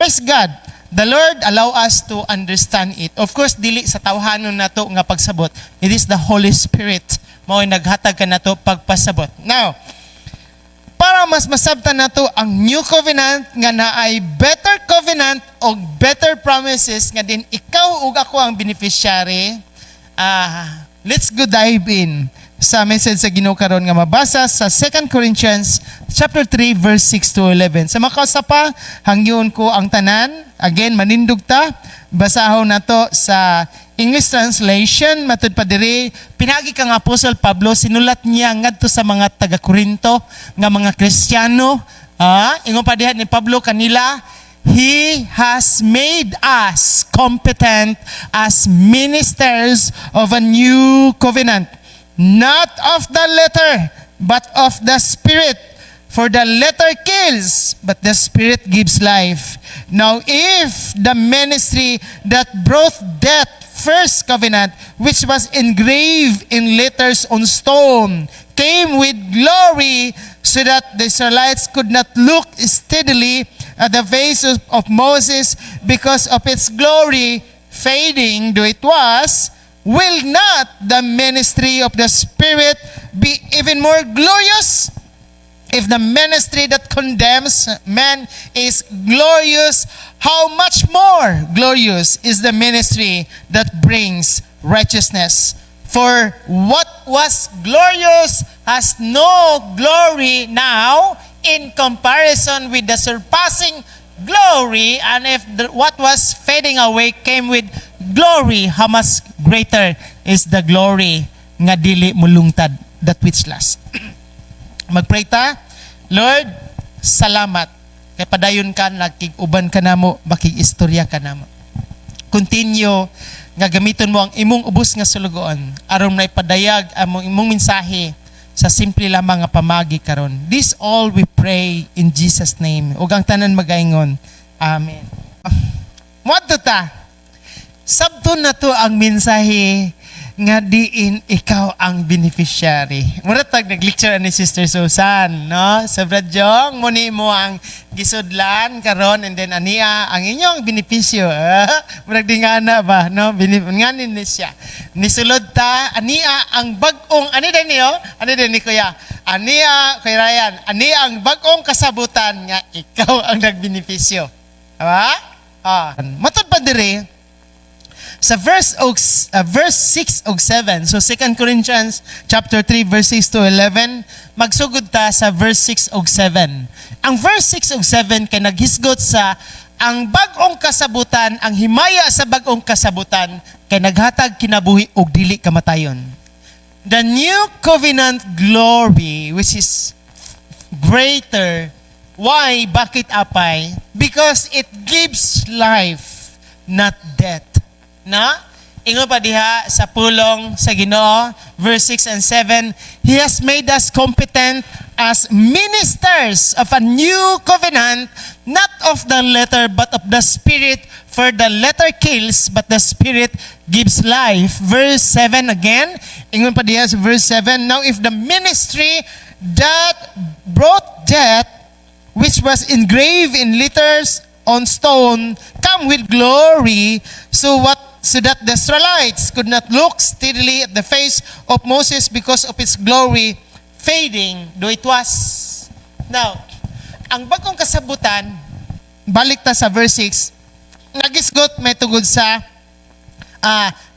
praise God. The Lord allow us to understand it. Of course, dili sa tawhanon nato nga pagsabot. It is the Holy Spirit mao naghatag kanato pagpasabot. Now, para mas masabtan nato ang new covenant nga naay better covenant o better promises nga din ikaw ug ako ang beneficiary. Let's go dive in sa message sa Ginoo karon nga mabasa sa 2 Corinthians chapter 3 verse 6 to 11. Sa makasapa, hangyon ko ang tanan. Again, manindog ta. Basahon nato sa English translation. Matud pa diri, pinagi kang Apostle Pablo, sinulat niya ngadto sa mga taga-Korinto nga mga Kristiyano. Ingon pa diha ni Pablo kanila, He has made us competent as ministers of a new covenant, not of the letter, but of the Spirit. For the letter kills, but the Spirit gives life. Now, if the ministry that brought death, first covenant, which was engraved in letters on stone, came with glory, so that the Israelites could not look steadily at the face of Moses because of its glory fading, though it was, will not the ministry of the Spirit be even more glorious? If the ministry that condemns men is glorious, how much more glorious is the ministry that brings righteousness? For what was glorious has no glory now in comparison with the surpassing glory, and if what was fading away came with glory, how much greater is the glory nga dili mulungtad, that which lasts. Magpray ta. Lord, salamat. Kay padayon ka, nagkig-uban ka namo, makig-istorya ka namo. Continue nga gamiton mo ang imong ubos nga sulugoon aron na ipadayag ang imong mensahe sa simple lamang nga pamagi karon. This all we pray in Jesus' name. Ug ang tanan magaingon. Amen. Moadto ta. Sabton na to ang mensahe nga diin ikaw ang beneficiary. Mura tag nag-lecture ni Sister Susan, no? Sa Bradyong, muni mo ang gisudlan karon, and then aniya ang inyong benepisyo. Murag di nga na ba, no? Nganin ni siya. Nisulod ta, aniya ang bagong, ani din niyo? Ani din ni Kuya? Aniya, Kuya Ryan, aniya ang bagong kasabutan nga ikaw ang nagbenepisyo. Diba? Matod pa diri, sa verse 6 ug 7, so 2 Corinthians chapter 3 verse 6 to 11, magsugod ta sa verse 6 ug 7. Ang verse 6 ug 7 kay naghisgot sa ang bag-ong kasabutan, ang himaya sa bag-ong kasabutan kay naghatag kinabuhi ug dili kamatayon. The new covenant glory which is greater. Why? Bakit apay? Because it gives life, not death. Na? Ingon pa diha sa pulong sa Ginoo, verse 6 and 7, He has made us competent as ministers of a new covenant, not of the letter but of the Spirit, for the letter kills but the Spirit gives life. Verse 7 again, ingon pa diha sa verse 7, Now if the ministry that brought death, which was engraved in letters on stone, come with glory, so that the Israelites could not look steadily at the face of Moses because of its glory fading, though it was. Now, ang bagong kasabutan, balik ta sa verse 6, nagisgot may tugod sa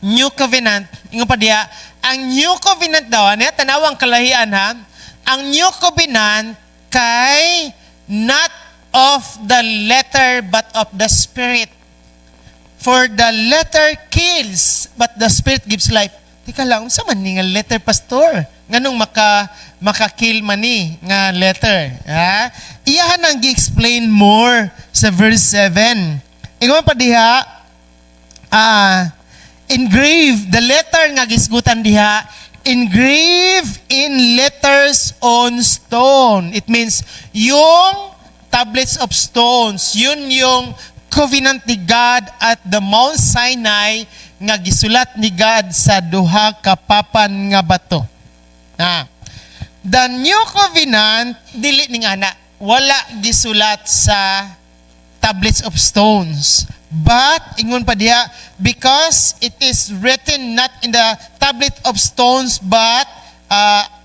new covenant. Ingon pa diya, ang new covenant daw, tanawang kalahian ha, ang new covenant kay not of the letter but of the Spirit. For the letter kills, but the Spirit gives life. Tika lang, unsa man ni nga letter, pastor? Nganong maka-kill man ni nga letter? Ha? Iyahan ang gi-explain more sa verse 7. Ingon pa diha, engrave, the letter nga gisgutan diha, engrave in letters on stone. It means, yung tablets of stones, yun yung covenant ni God at the Mount Sinai nga gisulat ni God sa duha ka papan nga bato. The new covenant dili ning ana, wala gisulat sa tablets of stones. But, ingon pa diha, because it is written not in the tablet of stones, but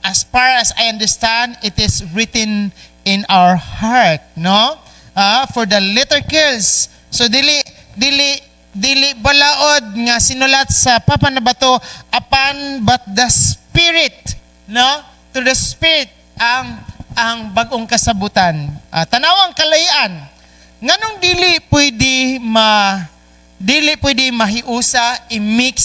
as far as I understand, it is written in our heart, no? For the letter kills. So, dili balaod nga sinulat sa papan na bato, apan but the Spirit, no? To the Spirit, ang bagong kasabutan. Tanawang kalayan. Nganong dili pwede mahiusa i-mix,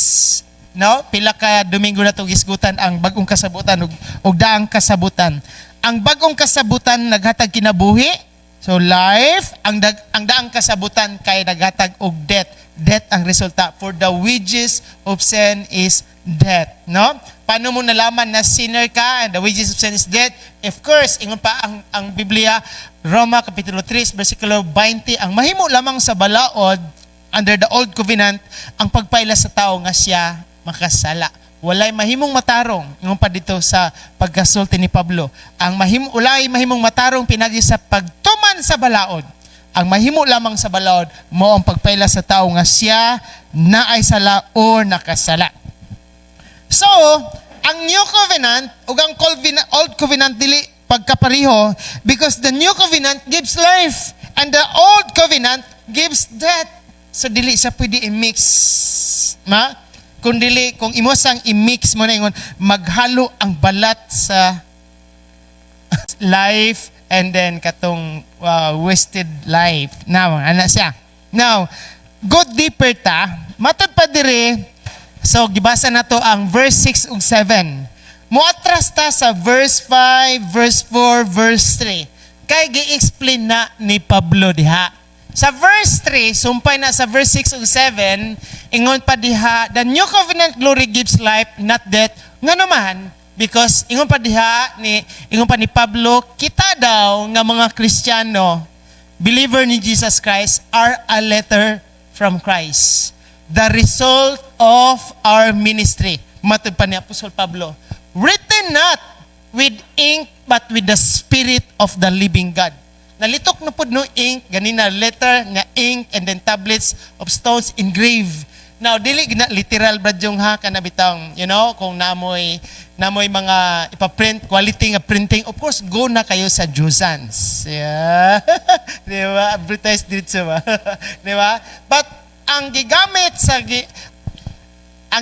no? Pila ka Domingo na to gisgutan ang bagong kasabutan ug daang kasabutan. Ang bagong kasabutan naghatag kinabuhi, so life. Ang daang kasabutan kay naghatag og death. Death ang resulta. For the wages of sin is death, no? Paano mo nalaman na sinner ka and the wages of sin is death? Of course, ingon pa ang Biblia, Roma Kapitulo 3, versikulo 20, ang mahimo lamang sa balaod under the old covenant, ang pagpaila sa tao nga siya makasala. Walay mahimong matarong, ingon pa dito sa pagkasulti ni Pablo. Walay mahimong matarong pinagi sa pagtuman sa balaod. Ang mahimo lamang sa balaod mo ang pagpaila sa tao nga siya naay sala o nakasala. So, ang New Covenant ug ang Old Covenant dili pagkapariho because the New Covenant gives life and the Old Covenant gives death. So, dili sa pwede i-mix. Kung imo sang i-mix mo na ingon, maghalo ang balat sa life and then katong wasted life. Now, ana siya. Now, go deeper ta. Matod pa dire. So, gibasa na to ang verse 6 ug 7. Muatras ta sa verse 5, verse 4, verse 3. Kay gi-explain na ni Pablo diha. Sa verse 3, sumpay na sa verse 6 ug 7, ingon pa diha, the new covenant glory gives life, not death. Nga naman, because ingon pa ni Pablo, kita daw nga mga Kristiyano, believer ni Jesus Christ, are a letter from Christ. The result of our ministry. Matod pa ni Apostol Pablo, written not with ink, but with the Spirit of the living God. Nalitok na po no ink, ganina letter nga ink, and then tablets of stones engraved. Now, dili na literal bradyong ha, kanabitang, kung namoy mga ipaprint, quality nga printing, of course, go na kayo sa Jusans. Yeah. Di ba? Advertise dito ba? Di ba? But, ang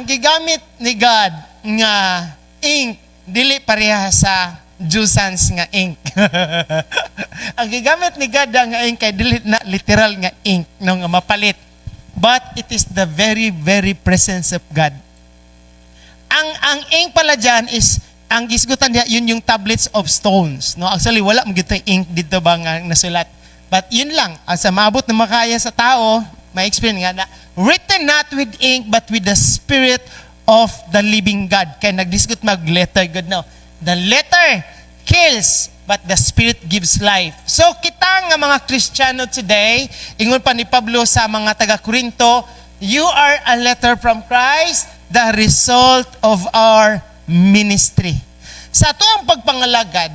gigamit ni God nga ink, dili pareha sa Jusans nga ink. Ang gigamit ni God nga ink kay dili na literal nga ink nga mapalit. But it is the very, very presence of God. Ang ink pala dyan is, ang gisgutan niya, yun yung tablets of stones. No? Actually, wala mo gito ink dito ba nga nasulat. But yun lang, sa maabot na makaya sa tao, may experience nga na, written not with ink, but with the Spirit of the living God. Kaya nagdiscut mag-letter, God no. The letter kills, but the Spirit gives life. So, kita nga mga Kristiyano today, ingon pa ni Pablo sa mga taga-Korinto, you are a letter from Christ, the result of our ministry. Sa ato ang pagpangalagad,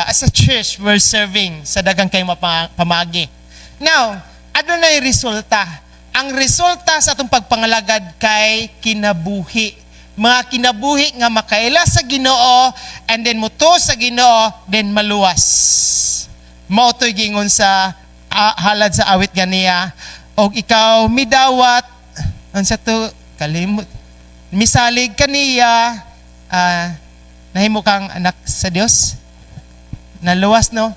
as a church, we're serving sa dagang kay pamagi. Now, ano na yung resulta? Ang resulta sa atong pagpangalagad kay kinabuhi. Mga kinabuhi nga makaila sa Ginoo, and then muto sa Ginoo, then maluwas. Mao to'y gingon sa halad sa awit ganiya, og ikaw midawat, unsa to, kalimot, misalig kaniya, nahimo kang anak sa Dios, naluwas no?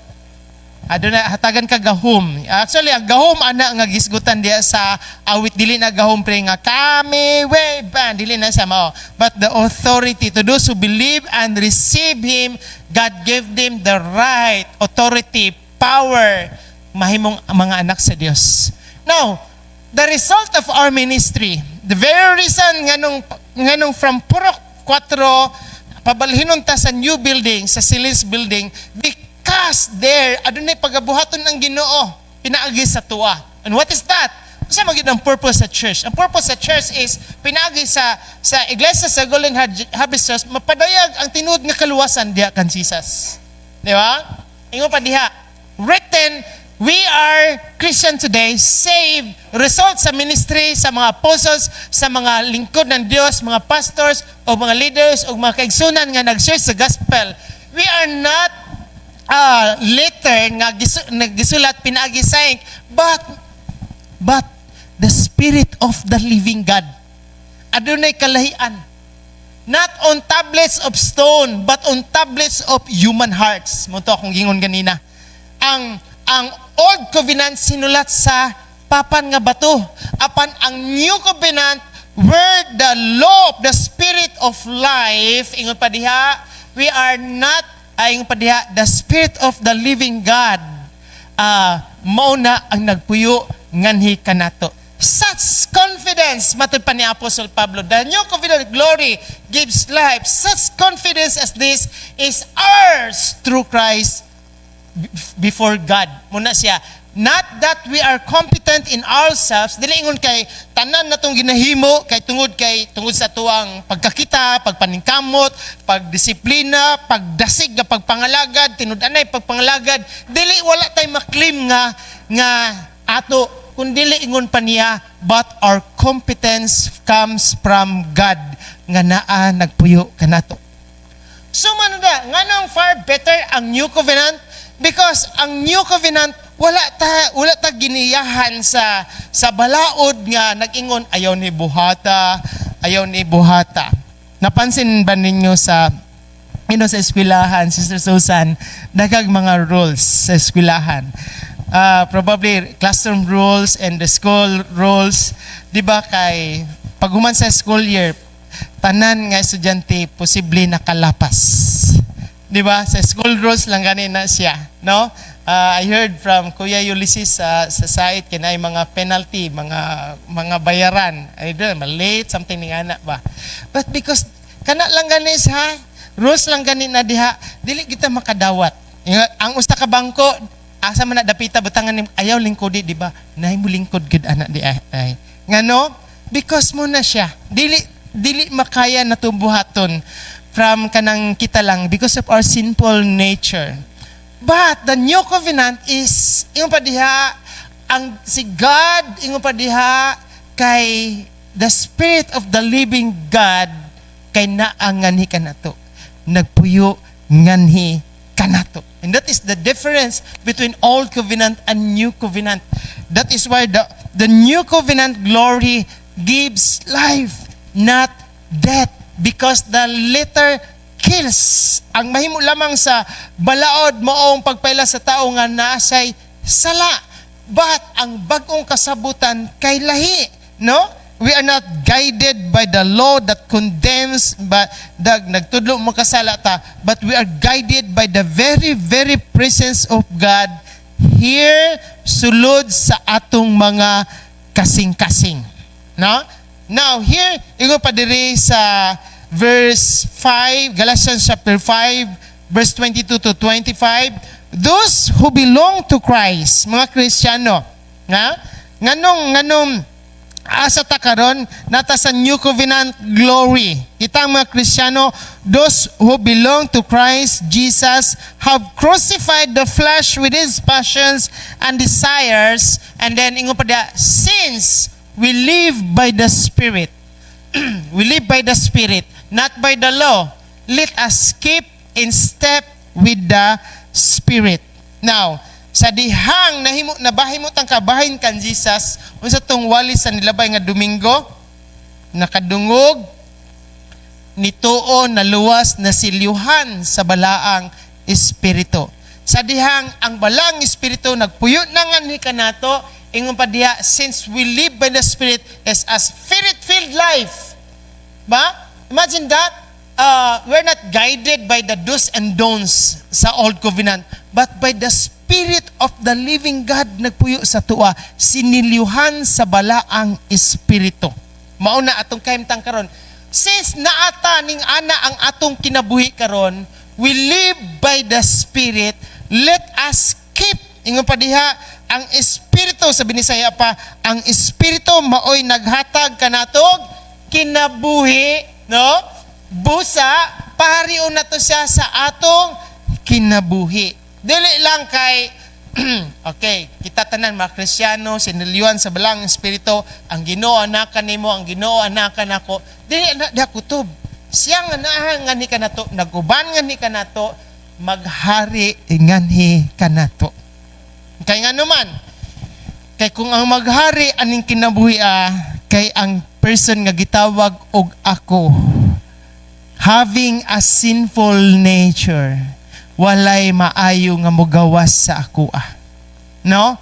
Aduna hatagan ka gahom. Actually, ang gahom ana nga gisgutan diya sa awit, dili na gahom pre nga kami way ban, dili na sa mao. But the authority to those who believe and receive Him, God gave them the right, authority, power, mahimong mga anak sa Dios. Now, the result of our ministry, the very reason nganong from Purok 4 pabalhinon ta sa new building, sa Silis building, because there, adunay pagabuhaton ng Ginoo, pinaagi sa tuwa. And what is that? Kasi magiging ang purpose sa church. Ang purpose sa church is, pinaagi sa iglesia sa Golden Harvest Church, mapadayag ang tinuod nga kaluwasan diha kan Jesus. Di ba? Ingon pa diha, written certain we are Christian today, saved, result sa ministry, sa mga apostles, sa mga lingkod ng Diyos, mga pastors, o mga leaders, o mga kaigsunan nga nag-share sa gospel. We are not letter nga nagisulat pinaagi saying, but the Spirit of the living God. Adunay kalahian. Not on tablets of stone, but on tablets of human hearts. Munto akong gingon ganina. Ang Old Covenant sinulat sa papan nga bato. Apan ang New Covenant, where the law of the Spirit of life, ingon pa diha, we are not, ingon pa diha, the Spirit of the living God, mao na ang nagpuyo nganhi kanato. Such confidence, matod pa ni Apostle Pablo, the New Covenant glory gives life. Such confidence as this is ours through Christ before God. Muna siya, not that we are competent in ourselves, dili ingon kay tanan natong ginahimo kay tungod sa tuwang pagkakita, pagpaningkamot, pagdisiplina, pagdasig nga pagpangalagad, tinud-anay pagpangalagad, dili wala tay maklaim nga ato, kung dili ingon pa niya, but our competence comes from God nga naa nagpuyo kanato. So manada, nganong far better ang New Covenant? Because ang New Covenant wala ta giniyahan sa balaod nga nag-ingon ayaw ni buhata. Napansin ba ninyo sa sa eskwelahan, Sister Susan, daghang mga rules sa eskwelahan. Probably classroom rules and the school rules, di ba, kay paghuman sa school year, tanan nga estudyante posible nakalapas. Di ba? Sa school rules lang ganina siya, no? I heard from Kuya Ulysses sa site kinay mga penalty, mga bayaran. I don't know, late, something ni ana ba. But because kana lang gani sa rules lang gani na diha, dili kita makadawat. Ang usta ka bangko, asa man na dapita butangan ni ayaw lingkodi, di ba? Naay mo lingkod gid ana di ay. Ngano? Because mo na siya. Dili makaya natumbuhaton from kanang kita lang because of our sinful nature. But the New Covenant is ingon pa diha ang si God ingon pa diha kay the Spirit of the living God kay naanganhi kanato. Nagpuyo nganhi kanato. And that is the difference between Old Covenant and New Covenant. That is why the New Covenant glory gives life, not death. Because the letter kills. Ang mahimo lamang sa balaod moong pagpaila sa tao nga nasay sala. But ang bagong kasabutan kay lahi. No? We are not guided by the law that condemns, but nagtudlo mo kasala ta, but we are guided by the very, very presence of God here sulod sa atong mga kasing-kasing. No? Now, here, ingon pa diri sa verse 5, Galatians chapter 5, verse 22 to 25, those who belong to Christ, mga Kristiyano, nganong asa ta karon nata sa New Covenant glory. Kita mga Kristiyano, those who belong to Christ Jesus have crucified the flesh with its passions and desires, and then ingon pa dia, since we live by the Spirit, we live by the Spirit, not by the law, let us keep in step with the Spirit. Now, sa dihang nabahimot ang kabahin kan Jesus, unsa tong wali sa nilabay nga Domingo, nakadungog, nituo, naluwas, nasilyuhan sa balaang espiritu. Sa dihang ang balaang espiritu nagpuyo na nga ni kanato, ingon pa diha, since we live by the Spirit is a spirit-filled life. Ba? Imagine that. We're not guided by the do's and don'ts sa Old Covenant, but by the Spirit of the living God nagpuyo sa tuwa, sinilyuhan sa balaang espiritu. Mauna atong kahimtang karon. Since naata ning ana ang atong kinabuhi karon, we live by the Spirit, let us keep, ingon pa diha, ang espiritu, sa Binisaya pa, ang espiritu maoy naghatag kanatog kinabuhi, no? Busa, pariun na to siya sa atong kinabuhi. Dili lang kay Okay, kita tanan mga Kristiyano, sinilyuan sa balang espiritu, ang Ginoo anakan nimo, ang Ginoo anakan ako. Dili na da kutob. Siya nga naa nga ni kanato, naguban nga ni kanato, maghari nganhi kanato. Kay nga naman, kay kung ang maghari aning kinabuhi kay ang person nga gitawag og ako, having a sinful nature, walay maayo nga mogawas sa ako. No?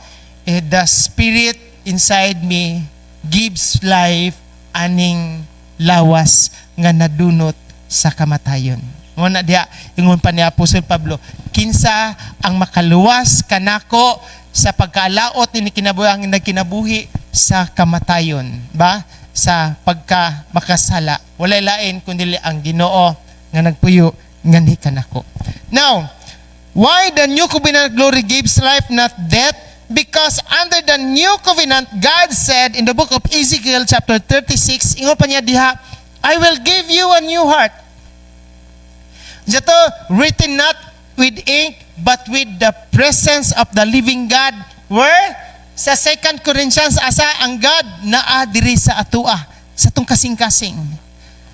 The spirit inside me gives life aning lawas nga nadunot sa kamatayon. Muna diya, ingon pa ni Apostol Pablo, kinsa ang makaluwas kanako sa pagkalaot ni kinabuhi ang nagkinabuhi sa kamatayon, ba? Sa pagka makasala. Walay lain kundi ang Ginoo nga nagpuyo nganhi kanako. Now, why the new covenant glory gives life, not death? Because under the new covenant, God said in the book of Ezekiel chapter 36, ingon pa niya diha, I will give you a new heart. Jato, written not with ink, but with the presence of the living God. Where? Sa 2 Corinthians, asa ang God naa diri sa atua, sa atong kasing-kasing.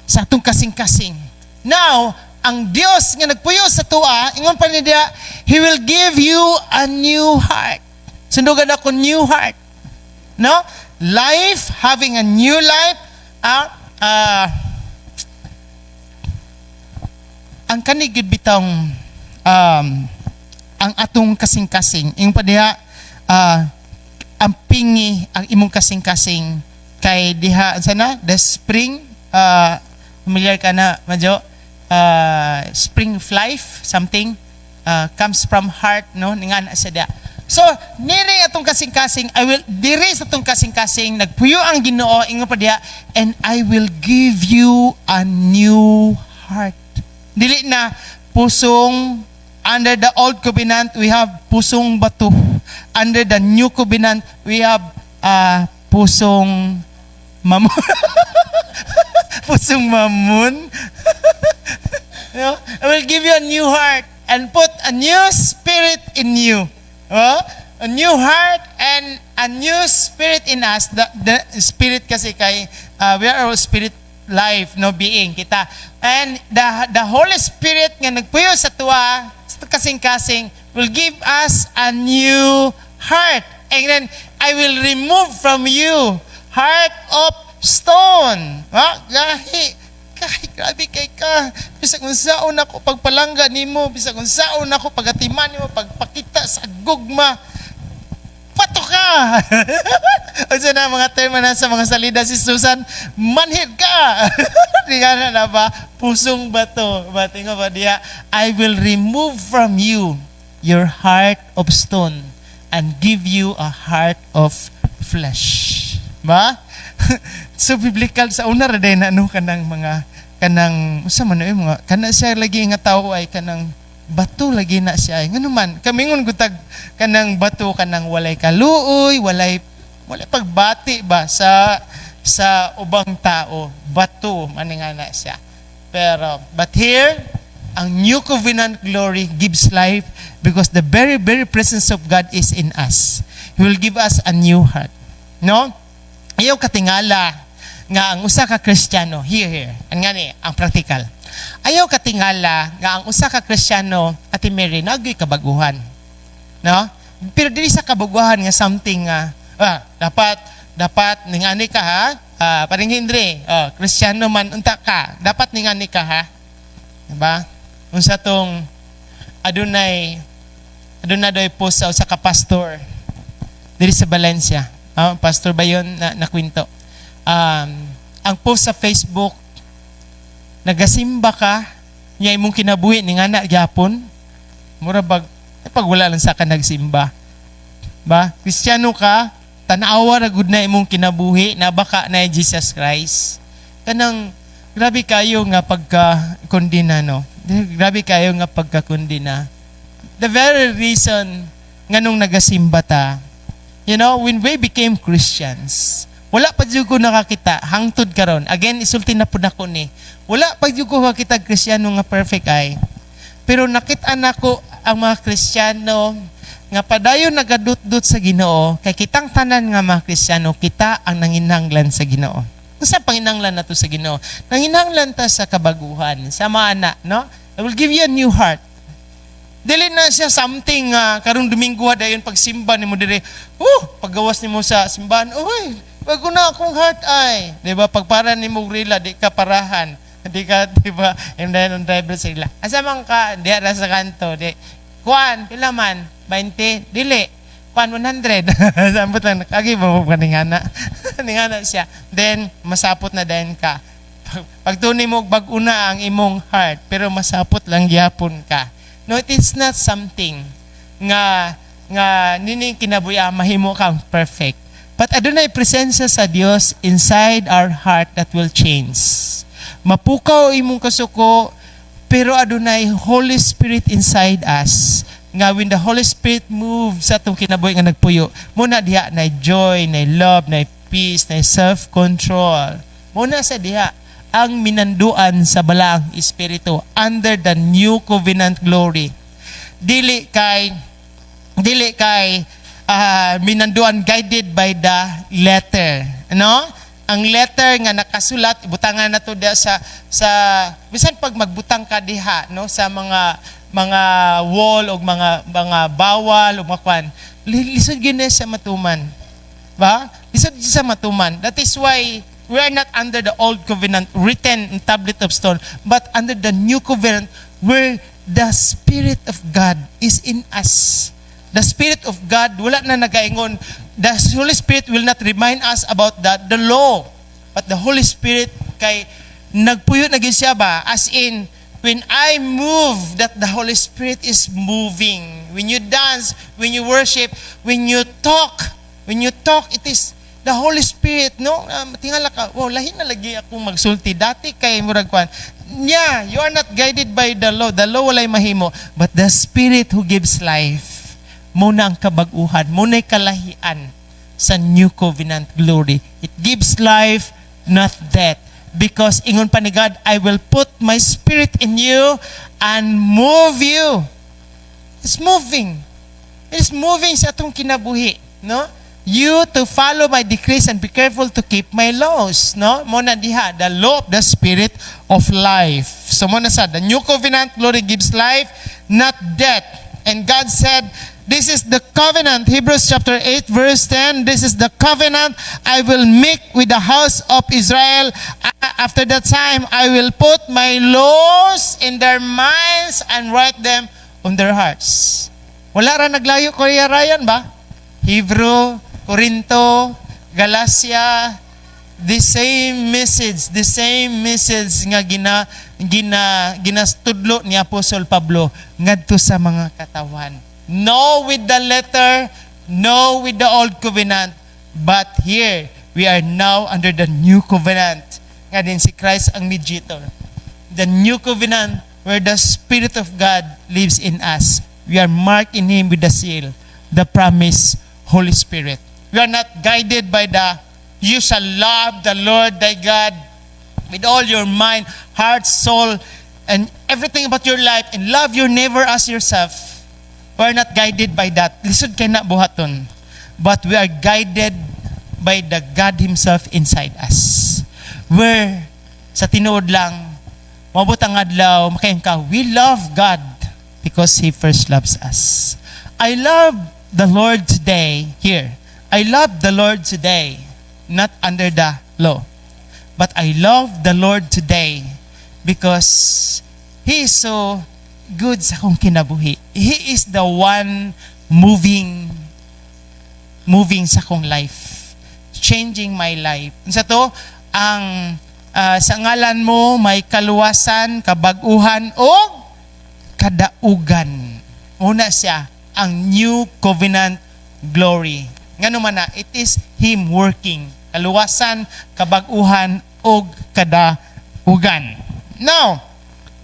Sa atong kasing-kasing. Now, ang Dios nga nagpuyo sa tua, ingon pa niya, He will give you a new heart. Sundugan ako, new heart. No? Life, having a new life, ang kanigid bitang ang atong kasing-kasing. Yung pa diha, ang pingi, ang imong kasing-kasing kay diha, sana, the spring, familiar ka na, Madjo? Spring of life, something, comes from heart, no? Ningan sa diha. So, niri atong kasing-kasing, diri sa atong kasing-kasing, nagpuyo ang Ginoo, ingon pa diha, and I will give you a new heart. Dili na pusong, under the old covenant, we have pusong bato. Under the new covenant, we have pusong mamon. Pusong mamon. You know, I will give you a new heart and put a new spirit in you. A new heart and a new spirit in us. The spirit kasi kay, we are a spirit life, no, being kita. And the Holy Spirit nga nagpuyo sa tuwa, sa kasing-kasing, will give us a new heart. And then, I will remove from you heart of stone. Grabe kay ka. Bisag kung saon ako pagpalangga nimo, bisag kung saon ako pagatiman nimo, pagpakita sa gugma, pato ka. O siya na mga terma na sa mga salida si Susan, manhid ka. Di ka na ba? Pusong bato. Bating nga ba diya? I will remove from you your heart of stone and give you a heart of flesh. Ba? So biblical sa una ra day na ano kanang mga kanang usa man mga kana siya lagi nga tawo ay kanang bato lagi na siya ay nganuman kamingon gutag kanang bato kanang walay kaluoy walay pagbati ba sa ubang tao bato man nga na siya pero but here ang new covenant glory gives life because the very presence of God is in us. He will give us a new heart, no? Ayaw katingala nga ang usa ka Kristiyano, here, ang practical. Ayaw katingala nga ang usa ka Kristiyano, Ate Mary, nagoy kabaguhan. No? Pero dili sa kabaguhan nga something dapat ningani ka ha. Paring Henry, Kristiyano man unta ka, dapat ningani ka ha. Diba? Unsa tong adunay post sa usa ka pastor diri sa Valencia. Pastor ba yun na kwento? Ang post sa Facebook, nagasimba ka, niya imong kinabuhi ni nga na gyapon, mura pag wala lang sa ka nagsimba. Ba? Kristiyano ka, tanawa na gud na imong kinabuhi, na baka na Jesus Christ. Kanang, grabe kayo nga pagka-kundina, no? Grabe kayo nga pagka-kundina. The very reason nga nung nagasimba ta, you know, when we became Christians, wala pa dyan ko nakakita, hangtod karon. Again, isulti na po na ko ni. Wala pa dyan ko nakakita Kristiyano nga perfect ay. Pero nakita na ko ang mga Kristiyano nga padayon nagadut-dut sa Ginoo, kay kitang tanan nga mga Kristiyano, kita ang nanginahanglan sa Ginoo. Sa panginahanglan nato sa Ginoo, nanginahanglan ta sa kabaguhan, sa mga anak, no? I will give you a new heart. Dili na siya something karong Domingo dayon pagsimba nimo dire. Paggawas nimo sa simbahan, uy, bago na akong heart ay. 'Di ba? Pagpara nimo rila di ka parahan. Di ka, 'di ba? And then on driver sila. Asa man ka diha sa kanto, di. Kuan, pila man? 20, dili. Kuan 100. Sambot lang kagi mo kaningana. Ningana siya. Then masapot na din ka. Pagtunay mo bag-una ang imong heart, pero masapot lang gyapon ka. No, it is not something nga nining kinabuya mahimo kang perfect. But adunay presensya sa Dios inside our heart that will change. Mapukaw imong kasuko, pero adunay Holy Spirit inside us. Nga when the Holy Spirit moves sa atong kinabuhi nga nagpuyo, muna diha na joy, na love, na peace, na self-control. Muna sa diha ang minanduan sa balaang espiritu under the new covenant glory. Dili kay minanduan guided by the letter, no? Ang letter nga nakasulat ibutangan nato diha sa bisan pag magbutang ka diha, no, sa mga wall o mga bawal o mga kwan, lisod gyud sa matuman. Ba? Lisod sa matuman. That is why we are not under the old covenant written in tablet of stone, but under the new covenant where the Spirit of God is in us. The Spirit of God, wala na nagaingon. The Holy Spirit will not remind us about the law. But the Holy Spirit, kay nagpuyo na gyud siya ba? As in, when I move, that the Holy Spirit is moving. When you dance, when you worship, when you talk, it is the Holy Spirit, no? Tingala ka, lahi na lagi akong magsulti. Dati kay murag kwan. Yeah, you are not guided by the law. The law walay mahimo. But the Spirit who gives life, muna ang kabaguhan, muna ang kalahian sa New Covenant glory. It gives life, not death. Because ingon pa ni God, I will put my Spirit in you and move you. It's moving. It's moving sa atong kinabuhi, no? You to follow my decrees and be careful to keep my laws, no? Muna diha, the law of the Spirit of life. So muna sa, the New Covenant glory gives life, not death. And God said, this is the covenant, Hebrews chapter 8 verse 10, this is the covenant I will make with the house of Israel. After that time, I will put my laws in their minds and write them on their hearts. Wala ra naglayo ko Ryan ba? Hebrew, Corinto, Galatia, the same message nga ginastudlo ni Apostol Pablo ngadto sa mga katawan. No with the letter, no with the old covenant, but here we are now under the new covenant. Nga din si Christ ang mediator. The new covenant where the Spirit of God lives in us. We are marked in Him with the seal, the promise, Holy Spirit. We are not guided by you shall love the Lord thy God with all your mind, heart, soul, and everything about your life, and love your neighbor as yourself. We are not guided by that. Lisod kay na buhaton. But we are guided by the God Himself inside us. Where, sa tinuod lang, mabutang adlaw, makain ka, we love God because He first loves us. I love the Lord today, here. I love the Lord today, not under the law. But I love the Lord today because He is so good sa akong kinabuhi. He is the one moving sa akong life. Changing my life. Sa to, ang sa ngalan mo may kaluwasan, kabaguhan, o kadaugan. Una siya, ang new covenant glory. Ngano man na, it is Him working. Kaluwasan, kabaguhan, o kadaugan. Now,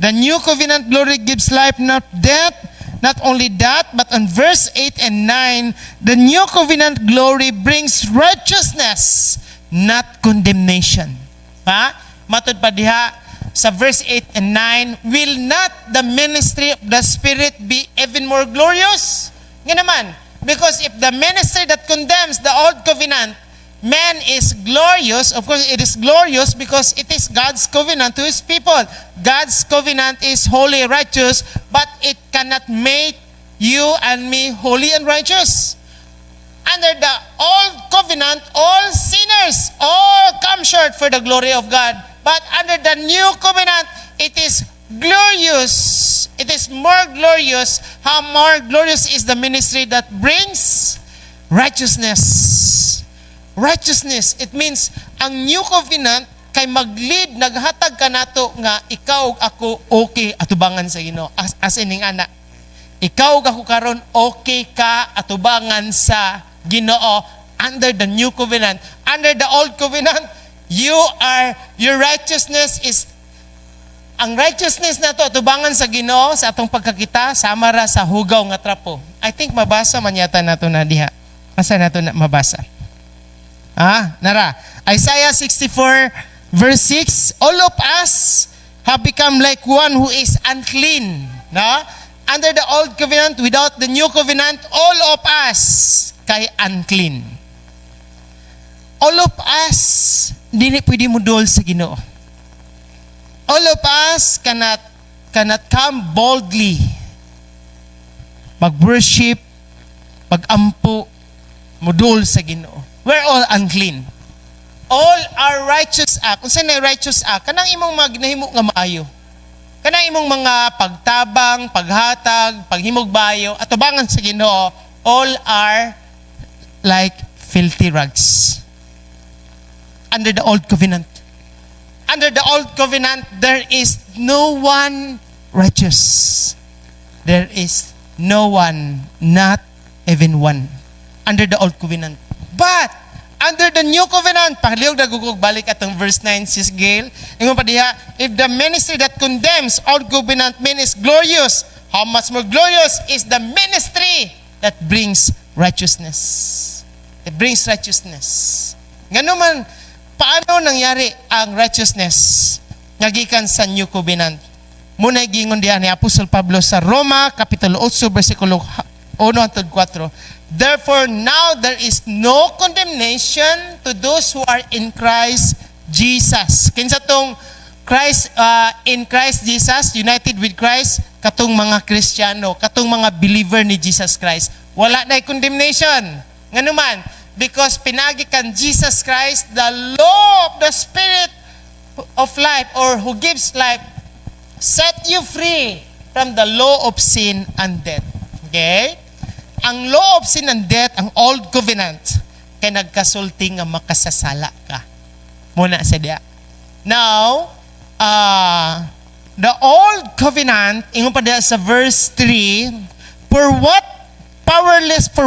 the new covenant glory gives life, not death. Not only that, but on verse 8 and 9, the new covenant glory brings righteousness, not condemnation. Ha? Matod pa diha sa verse 8 and 9, will not the ministry of the Spirit be even more glorious? Nga naman, because if the ministry that condemns the old covenant, man is glorious, of course it is glorious because it is God's covenant to His people. God's covenant is holy, righteous, but it cannot make you and me holy and righteous. Under the old covenant, all sinners, all come short for the glory of God. But under the new covenant, it is glorious. It is more glorious. How more glorious is the ministry that brings righteousness. Righteousness. It means, ang new covenant, kay mag-lead, naghatag ka nato nga, ikaw ug ako okay atubangan sa Ginoo. As ining anak. Ikaw ug ako karon okay ka atubangan sa Ginoo under the new covenant. Under the old covenant, your righteousness is, ang righteousness na to atubangan sa Ginoo sa atong pagkakita sama ra sa hugaw nga trapo. I think mabasa man yata nato na diha. Asa nato na mabasa? Nara. Isaiah 64 verse 6, all of us have become like one who is unclean. No? Under the old covenant, without the new covenant, all of us kay unclean. All of us, dili pwede mo dol sa Ginoo. All of us cannot come boldly, mag-worship, mag-ampo, modol sa Ginoo. We're all unclean. All our righteous act, kung saan na righteous act, kanang imong magnahimo nga maayo. Kanang imong mga pagtabang, paghatag, paghimog bayo, atubangan sa Ginoo, all are like filthy rags. Under the old covenant. Under the old covenant, there is no one righteous. There is no one, not even one. Under the old covenant. But, under the new covenant, pagliog na gugug balik atong verse 9, Sis Gail, ingon pa diha, if the ministry that condemns old covenant men is glorious, how much more glorious is the ministry that brings righteousness. It brings righteousness. Ngano man, paano nangyari ang righteousness ngagikan sa new covenant? Muna gingon diha ni Apostol Pablo sa Roma, Kapitulo 8, versikulo 1 hangtod 4. Therefore, now there is no condemnation to those who are in Christ Jesus. Kinsa tong Christ, in Christ Jesus, united with Christ, katong mga Kristiyano, katong mga believer ni Jesus Christ. Wala na condemnation. Ngano man, because pinagi kan Jesus Christ, the law of the Spirit of life, or who gives life, set you free from the law of sin and death. Okay? Ang law of sin and death, ang old covenant, kay nagkasulti nga makasasala ka. Muna sa diya. Now, the old covenant, ingon pa diya sa verse 3, for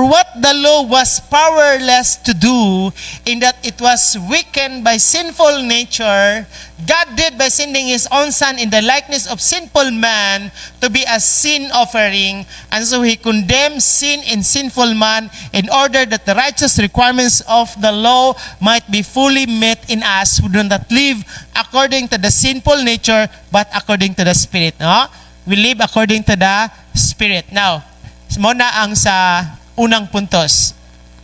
what the law was powerless to do, in that it was weakened by sinful nature, God did by sending His own Son in the likeness of sinful man to be a sin offering, and so He condemned sin in sinful man in order that the righteous requirements of the law might be fully met in us who do not live according to the sinful nature but according to the Spirit. No? We live according to the Spirit. Now, muna ang sa unang puntos.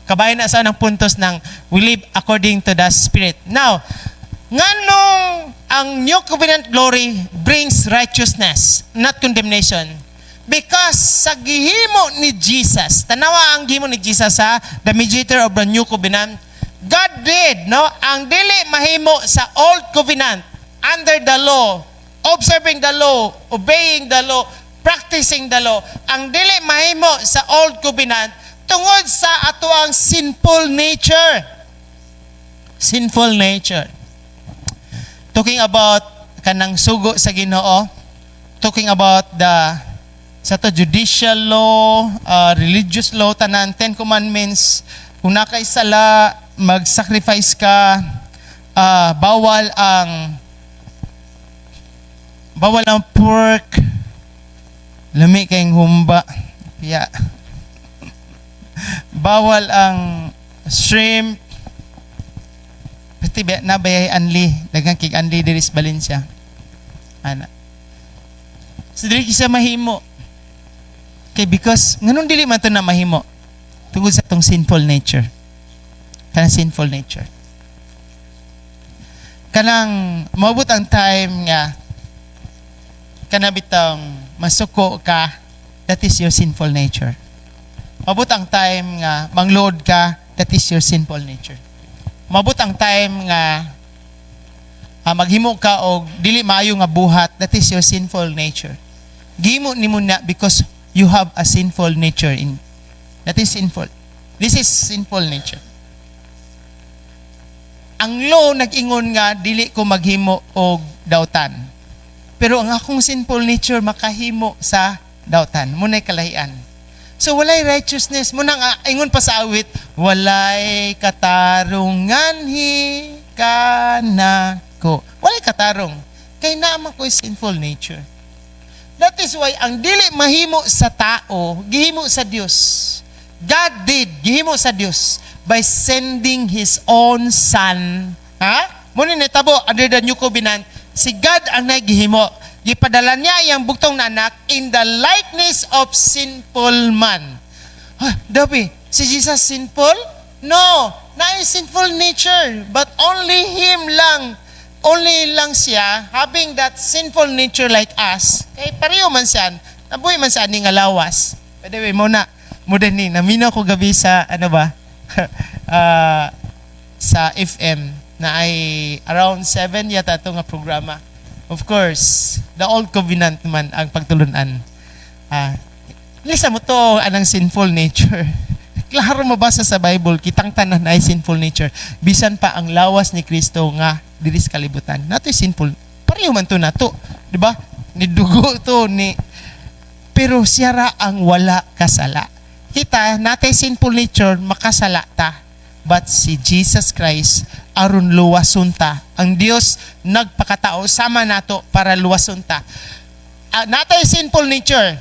Kabayan na sa unang puntos ng we live according to the Spirit. Now, nganong ang new covenant glory brings righteousness, not condemnation? Because sa gihimo ni Jesus, tanawa ang gihimo ni Jesus sa the mediator of the new covenant, God did, no? Ang dili mahimo sa old covenant, under the law, observing the law, obeying the law, practicing the law, ang dili mahimo sa old covenant tungod sa atoang sinful nature. Sinful nature. Talking about kanang sugo sa Ginoo, talking about sa judicial law, religious law, tanan, 10 commandments, kung nakay sala, mag-sacrifice ka, bawal ang pork, lami kayong humba. Yeah. Bawal ang shrimp. Pati nabayay anli. Dagang kig anli diri sa Valencia. Ana. So dili kisa mahimo. Okay, because nganong dili man to na mahimo tungod sa tong sinful nature. Kanang sinful nature. Kanang maabot ang time nga kana bitang masuko ka, that is your sinful nature. Maabot ang time nga mangload ka, that is your sinful nature. Maabot ang time nga maghimo ka og dili maayo nga buhat, that is your sinful nature. Gihimo nimo na because you have a sinful nature in. That is sinful. This is sinful nature. Ang law nag-ingon nga dili ko maghimo og dautan. Pero ang akong sinful nature makahimo sa dautan. Munay kalahian. So walay righteousness. Munang ingon pa sa awit, walay katarungan kanako. Walay katarong. Kay naman ko sinful nature. That is why ang dili mahimo sa tao, gihimo sa Dios. God did, gihimo sa Dios by sending His own Son. Ha? Muna nitabo, under the new covenant, si God ang nagihimo. Gipadala niya yung bugtong na anak in the likeness of sinful man. Dabi, si Jesus sinful? No, not sinful nature, but only Him lang. Only lang siya, having that sinful nature like us, kay pareho man siya, nabuhay man siya ni nga lawas. By the way, muna ni, naminaw ko gabi sa, sa FM, na ay around 7 yata ito nga programa. Of course, the old covenant man ang pagtulunan. Lisa mo to, anang sinful nature. Klaro mabasa sa Bible, kitang tanan ay sinful nature. Bisan pa ang lawas ni Kristo nga diri sa kalibutan. Nato sinful. Pareho man to nato, di ba? Ni dugo to ni pero siya ra ang wala kasala. Kita natay sinful nature makasala ta. But si Jesus Christ aron luwason ta. Ang Dios nagpakatao sama nato para luwason ta. Natay sinful nature.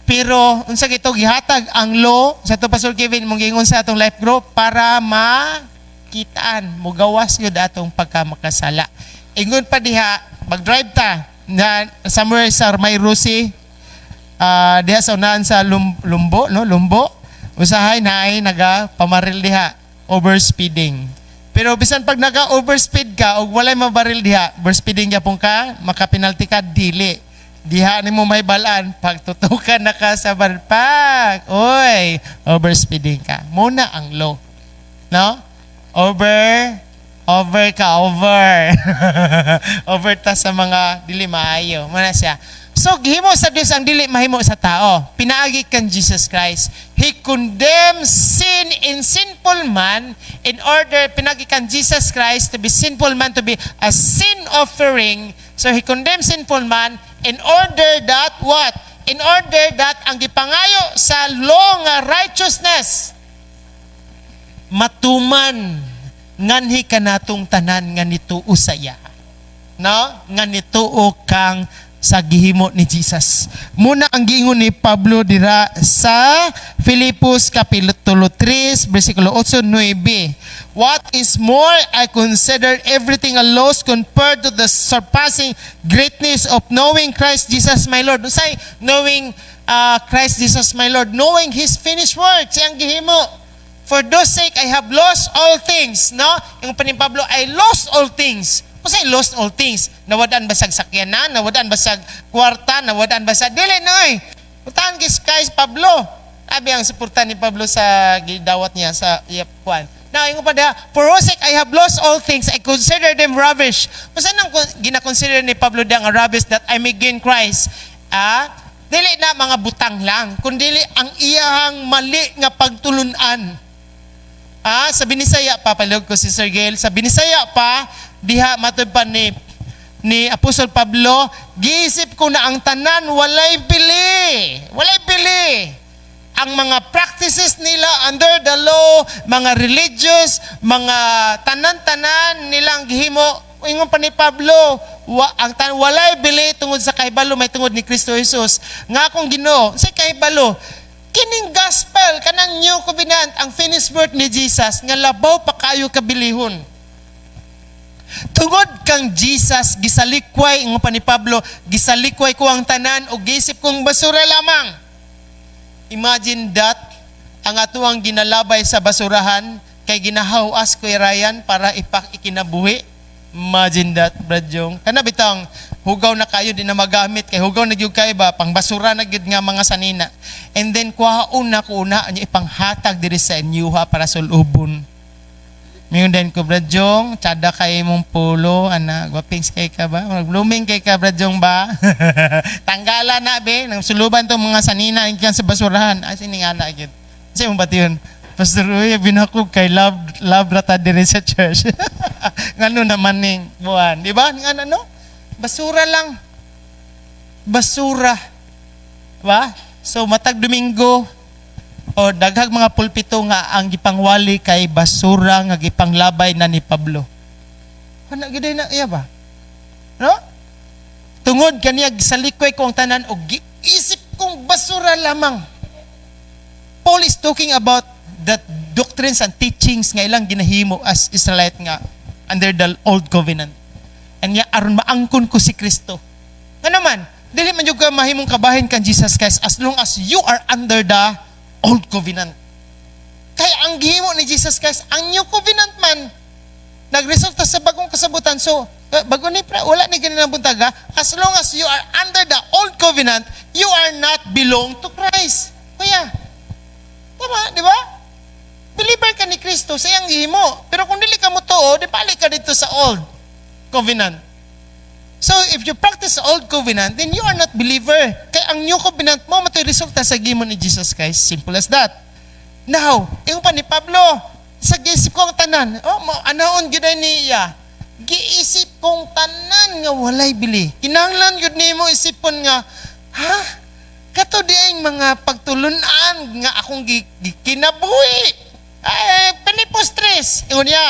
Pero unsa gito gihatag ang law sa to Pastor Kevin mong gingon sa atong life group para makitaan mo gawas gyud atong pagkamakasala. Ingon pa diha mag-drive ta na somewhere sa May Rusi diha sa unahan sa Lumbo no Lumbo usahay naay naga pamaril diha overspeeding. Pero bisan pag naga-overspeed ka og walay mabaril diha, overspeeding gyapon ka, makapenalty ka dili. Diha ni mo may balaan, pagtutukan na ka sa barpak. Oy, overspeeding ka. Muna ang law. No? Over. Over. Over ta sa mga dili maayo. Muna siya. So, gihimo sa Diyos ang dili mahimo sa tao. Pinaagi kan Jesus Christ. He condemns sin in sinful man in order, pinaagi kan Jesus Christ to be sinful man, to be a sin offering. So, He condemns sinful man in order that what? In order that ang gipangayo sa law nga righteousness matuman nganhi kanatong tanan nga nituo saya. No? Nga nituo kang sa gihimo ni Jesus. Muna ang giingon ni Pablo dira sa Filipos kapitulo 3 bersikulo 8-9. What is more, I consider everything a loss compared to the surpassing greatness of knowing Christ Jesus my Lord. Usay knowing Christ Jesus my Lord, knowing His finished work, siyang gihimo. For those sake I have lost all things, no? Yung pa ni Pablo, I lost all things. Kasi lost all things. Nawadaan ba sa sakyanan? Nawadaan ba sa kwarta? Nawadaan ba sa dili noy? Utahan kay Pablo. Abi ang suporta ni Pablo sa gidawat niya sa Yapuan. Now, yung pa da, for whose sake I have lost all things, I consider them rubbish. Kung saan ang gina-consider ni Pablo da ang rubbish that I may gain Christ? Dili na mga butang lang, kundi ang iyang mali nga pagtulunan. Sa Binisaya pa, palog ko si Sir Gail, sa Binisaya pa, diha matod pa ni Apostol Pablo, giisip ko na ang tanan, walay pili. Walay pili. Ang mga practices nila under the law, mga religious, mga tanan-tanan nilang gihimo, ingon pa ni Pablo, walay bili tungod sa kahibalo, may tungod ni Kristo Jesus. Nga akong Ginoo, sa kahibalo, kining gospel, kanang new covenant, ang finished work ni Jesus, nga labaw pa kayo kabilihon. Tungod kang Jesus, gisalikway, ingon pa ni Pablo, gisalikway ko ang tanan o gisip kong basura lamang. Imagine that, ang atuang ginalabay sa basurahan, kay ginahawas ko Ryan para ikinabuhi. Imagine that, bradyong. Kana bitang hugaw na kayo, di na magamit, kay hugaw na gyud kayo ba, pang basura na gyud nga mga sanina. And then, kuhaon na ko una, anya ipanghatag diri sa inyuha para sulubon. Ngayon din ko, bradyong, tsada kay mong pulo, ana, gwapings kay ka ba? Blooming kay ka, bradyong ba? Tanggala na, be, nang suluban to mga sanina, ikan sa basurahan. Ay, siningala, agad. Kasi mo ba yun? Pastor, uy, binakog kay love rata din sa church. Ngano naman ning buwan, di ba? Ngano, no? Basura lang. Basura. Ba? So, matag Domingo, o daghang mga pulpito nga ang gipangwali kay basura nga gipanglabay na ni Pablo. Ano giday na iya ba? No? Tungod kaniya gisalikoy ko ang tanan og giisip kong basura lamang. Paul is talking about the doctrines and teachings nga ilang ginahimo as Israelite nga under the old covenant. And nga aron maangkon ko si Kristo. Ano man, dili man jud ka mahimong kabahin kan Jesus Christ as long as you are under the old covenant. Kaya ang gihimo ni Jesus Christ, ang new covenant man, nagresulta sa bagong kasabutan. So, bago ni wala ni ganinang buntaga, as long as you are under the old covenant, you are not belong to Christ. Kaya, tama, di ba? Believer ka ni Kristo, sa iyang gihimo. Pero kung dili ka mo to, di balik ka dito sa old covenant. So, if you practice the old covenant, then you are not believer. Kaya ang new covenant mo, matoy resulta sa gimo ni Jesus Christ. Simple as that. Now, yung pa ni Pablo, sa giisip ko ang tanan, anaon yun niya, giisip kong tanan nga walay bili. Kinahanglan yun ni mo isipon nga, ha? Kato di ang mga pagtulunan nga akong kinabuhi. Ay, Pilipos 3. Iyon niya,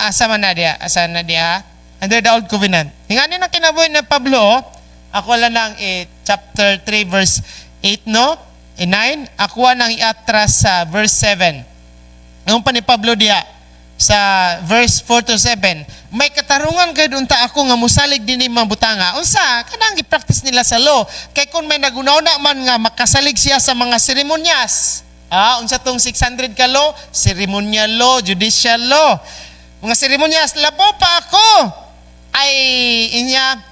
asa man na dia? Asa na dia? Under the old covenant. Hinganin na kinabuhi ng Pablo, ako lang ng chapter 3 verse 8, no? 9, ako nang iatras sa verse 7. Yung pa ni Pablo diya, sa verse 4 to 7, may katarungan kayo doon ta ako nga musalig din yung mga butanga. Unsa, kanang i-practice nila sa law. Kay kung may nagunaw-na man nga makasalig siya sa mga seremonyas. Unsa tong 600 ka law? Ceremonial law, judicial law. Mga seremonyas, labo pa ako. Ay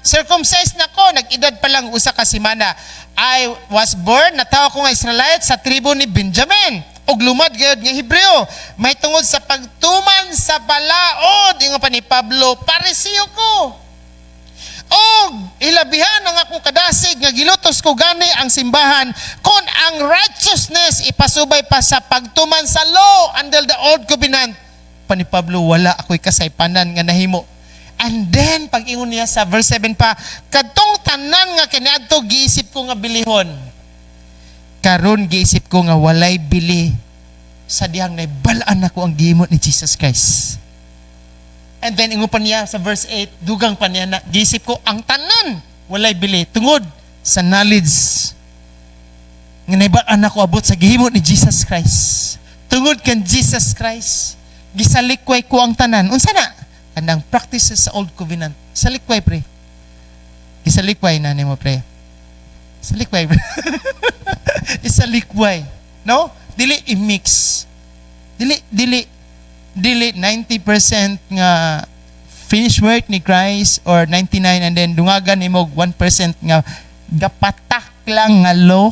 circumcised na ko, nag-edad pa lang usa ka semana. I was born, natawa ko nga Israelite sa tribo ni Benjamin. Og lumad gayud nga Hebreo. May tungod sa pagtuman sa balaod, ingon pa ni Pablo, parisiyo ko. Og ilabihan ang akong kadasig nga gilutos ko gani ang simbahan kon ang righteousness ipasubay pa sa pagtuman sa law under the old covenant. Pa ni Pablo, wala ako'y kasaypanan nga nahimo. And then, pag-ingon niya sa verse 7 pa, kadtong tanan nga kaniadto giisip ko nga bilihon. Karon giisip ko nga walay bili sa dihang naibalaan ako ang gihimo ni Jesus Christ. And then, ingon pa niya sa verse 8, dugang pa niya na, giisip ko ang tanan walay bili. Tungod sa knowledge nga naibalaan ako abot sa gihimo ni Jesus Christ. Tungod kan Jesus Christ, gisalikway ko ang tanan. Unsa na? Kanang practices sa old covenant. Salikway, pre. Isalikway na mo, pre. Salikway, pre. Isalikway. No? Dili i-mix. Dili 90% nga finished work ni Christ or 99 and then dungagan mo 1% nga gapatak lang nga law.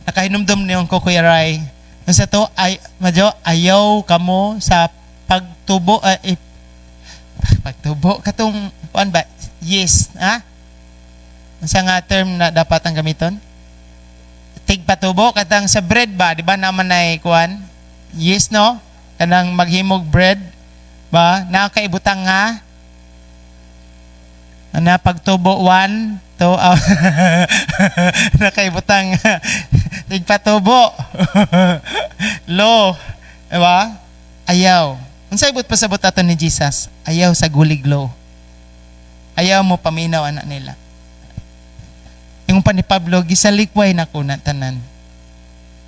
Nakahinumdum niyong ko, Kuya Ray. Sa to, ayaw kamo sa pagtubo, pagtubo, katong, kuan ba? Yes, ha? Sa nga term na dapat ang gamiton? Tigpatubo, katang sa bread ba? Di ba naman na kuan? Yes, no? Kanang maghimog bread, ba? Nakakaibutang nga? Na pagtubo 1, to, nakaibutang tigpatubo. Lo, diba? Ayaw. Unsay ibut pasabot aton ni Jesus? Ayaw sa gulig lo. Ayaw mo paminaw anak nila. Yung pa ni Pablo, gisalikway na ko na tanan.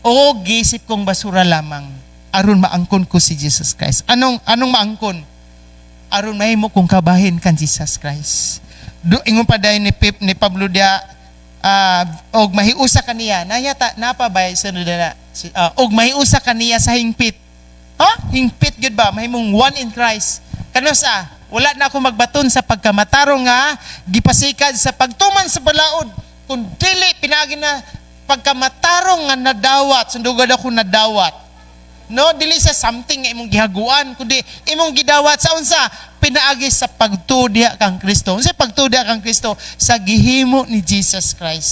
O gisip kong basura lamang aron maangkon ko si Jesus Christ. Anong maangkon? Aron mahimo kong kabahin kan Jesus Christ. Ingon pa dahil ni Pablo dia, og mahiusa kaniya nayata napabay sunod na og mahiusa kaniya sa hingpit. Hingpit gud ba mahimong one in Christ. Kano sa wala na ako magbaton sa pagkamatarong nga gipasikad sa pagtuman sa balaod kun dili pinagi na pagkamatarong nga nadawat sundugad ako nadawat. No, dili sa something nga imong gihaguan kundi imong gidawat sa unsa pinaagi sa pagtudiha kang Kristo. Unsa pagtudiha kang Kristo sa gihimo ni Jesus Christ.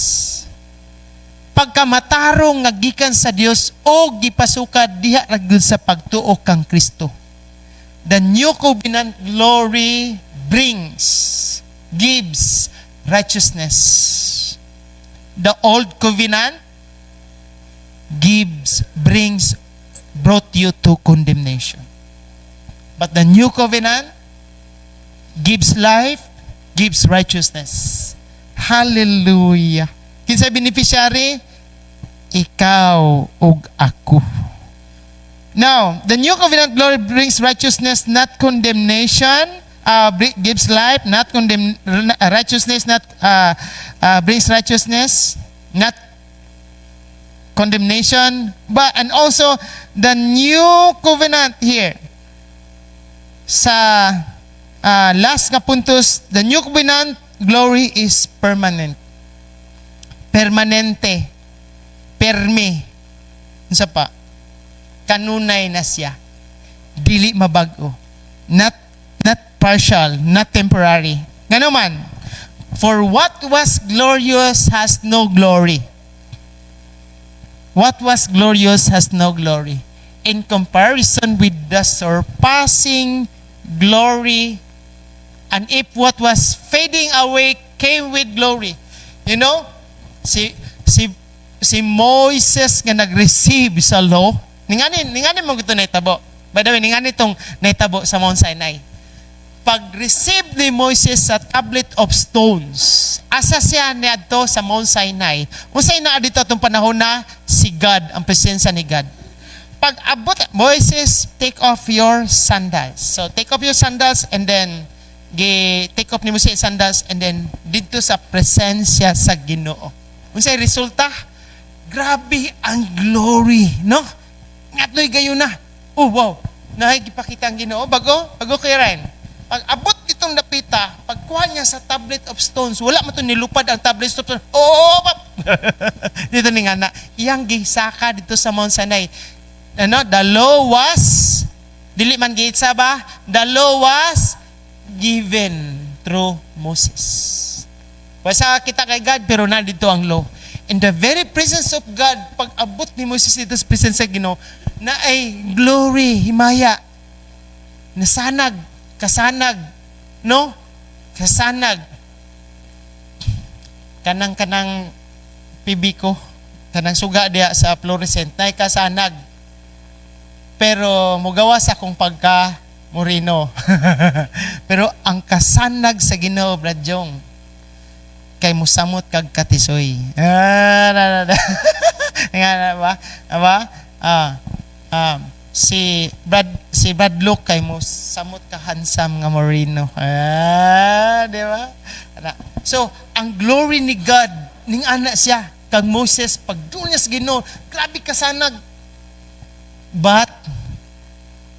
Pagkamatarong nga gikan sa Dios o gipasukad diha ra gyud sa pagtuo kang Kristo. The new covenant glory gives righteousness. The old covenant brought you to condemnation. But the new covenant gives life, gives righteousness. Hallelujah. Kinsa beneficiary? Ikaw ug ako. Now, the new covenant glory brings righteousness, not condemnation. Gives life, not righteousness, not brings righteousness, not condemnation. But and also the new covenant here. Sa last nga puntos, the new covenant glory is permanent. Permanente. Permi. Unsa pa? Kanunay na siya. Dili mabago. Not partial, not temporary. Ngano man, for what was glorious has no glory. What was glorious has no glory. In comparison with the surpassing glory, and if what was fading away came with glory. You know, si Moises nga nag-receive sa law, Ninganin mo ito naitabo. By the way, ninganin itong naitabo sa Mount Sinai. Pag-receive ni Moises sa tablet of stones, asa siya niadto sa Mount Sinai. Unsay naa dito atong panahon na si God, ang presensya ni God. Pag-abot, Moises, take off your sandals. So, take off your sandals and then take off ni Moises sandals and then dito sa presensya sa Ginoo. Unsay resulta? Grabe ang glory, no? Ngatoy gayon na. Oh, wow. Nakikipakita ang Ginoo. Bago kay Ryan. Pag abot itong napita, pagkuha niya sa tablet of stones, wala mo ito nilupad ang tablet of stones. Dito ni nga na, iyang gisaka dito sa Mount Sinai. The law was, dili man gihitsa ba? The law was given through Moses. Basta kita kay God, pero na dito ang law. In the very presence of God, pag abot ni Moses dito sa presence sa Ginoo, na ay glory, himaya, nasanag, kasanag, no? Kasanag. Kanang pibi ko, kanang suga diya sa fluorescent, na kasanag. Pero mugawas akong pagka morino. Pero ang kasanag sa Ginoo, Brad Jong, kay musamot kag katisoy. Nga ba? Si Brad Luke kay musamot ka handsome nga morino. Di ba? So, ang glory ni God ning ana siya kag Moses pagdunya sa Ginoo, grabe kasanag. But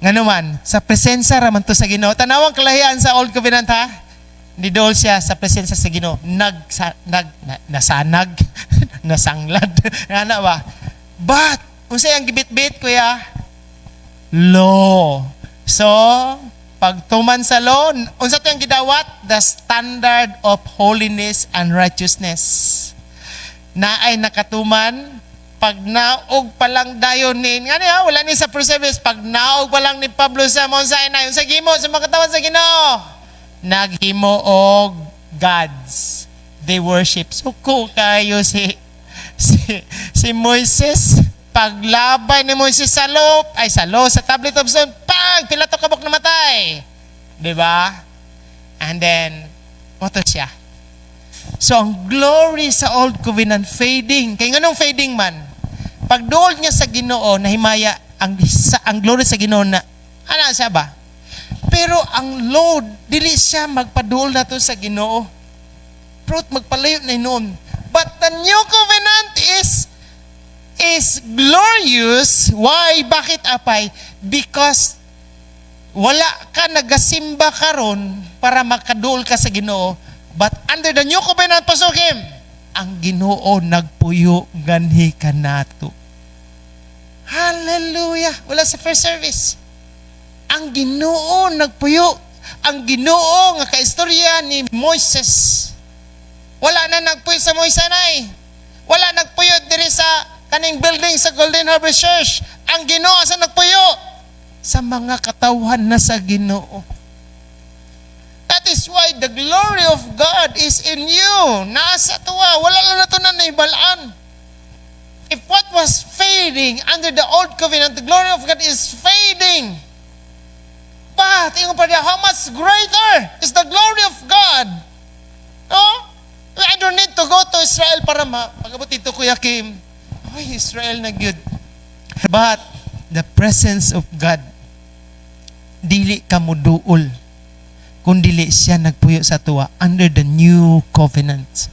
ngano man, sa presensya ra man to sa Ginoo. Tanawang kalahian sa Old Covenant ha. Nidol siya sa presensya sa Ginoo, nasanag, nasanglad, nga ba? But, unsay ang gibit-bit, kuya? Law. So, pagtuman sa law, unsa to ang gidawat? The standard of holiness and righteousness. Na ay nakatuman, pag naog pa lang dayon ni, wala ni sa first service, pag naog pa lang ni Pablo sa Mount Sinai, unsa gimo sa mga katawan sa Ginoo? Naghimo og gods. They worship. So ko kayo si Moises, paglabay ni Moises sa tablet of stone, pila to kabok namatay. Diba? And then, oto siya. So, ang glory sa Old Covenant fading. Kaya nganong fading man? Pag dool niya sa Ginoo, nahimaya, ang glory sa Ginoo na, ano siya ba? Pero ang Lord, dili siya magpaduol na to sa Ginoo. Pero magpalayo na noon. But the new covenant is glorious. Why? Bakit apay? Because wala ka nagasimba karon para makadul ka sa Ginoo. But under the new covenant, pasukim, ang Ginoo nagpuyo ganhi kanato. Hallelujah. Wala sa first service. Ang Ginoo nagpuyo. Ang Ginoo nga kaistorya ni Moises. Wala na nagpuyo sa Moises nay. Wala nagpuyo diri sa kaning building sa Golden Harvest Church. Ang Ginoo sa nagpuyo sa mga katawhan na sa Ginoo. That is why the glory of God is in you. Nasa tuwa. Wala lang na ito na naibalaan. If what was fading under the old covenant, the glory of God is fading. But, ingon pa niya, how much greater is the glory of God? No? I don't need to go to Israel para pag-abot ito, Kuya Kim. Ay, Israel na good. But, the presence of God, dili ka mo duol, kung dili siya nagpuyo sa tuwa under the new covenant.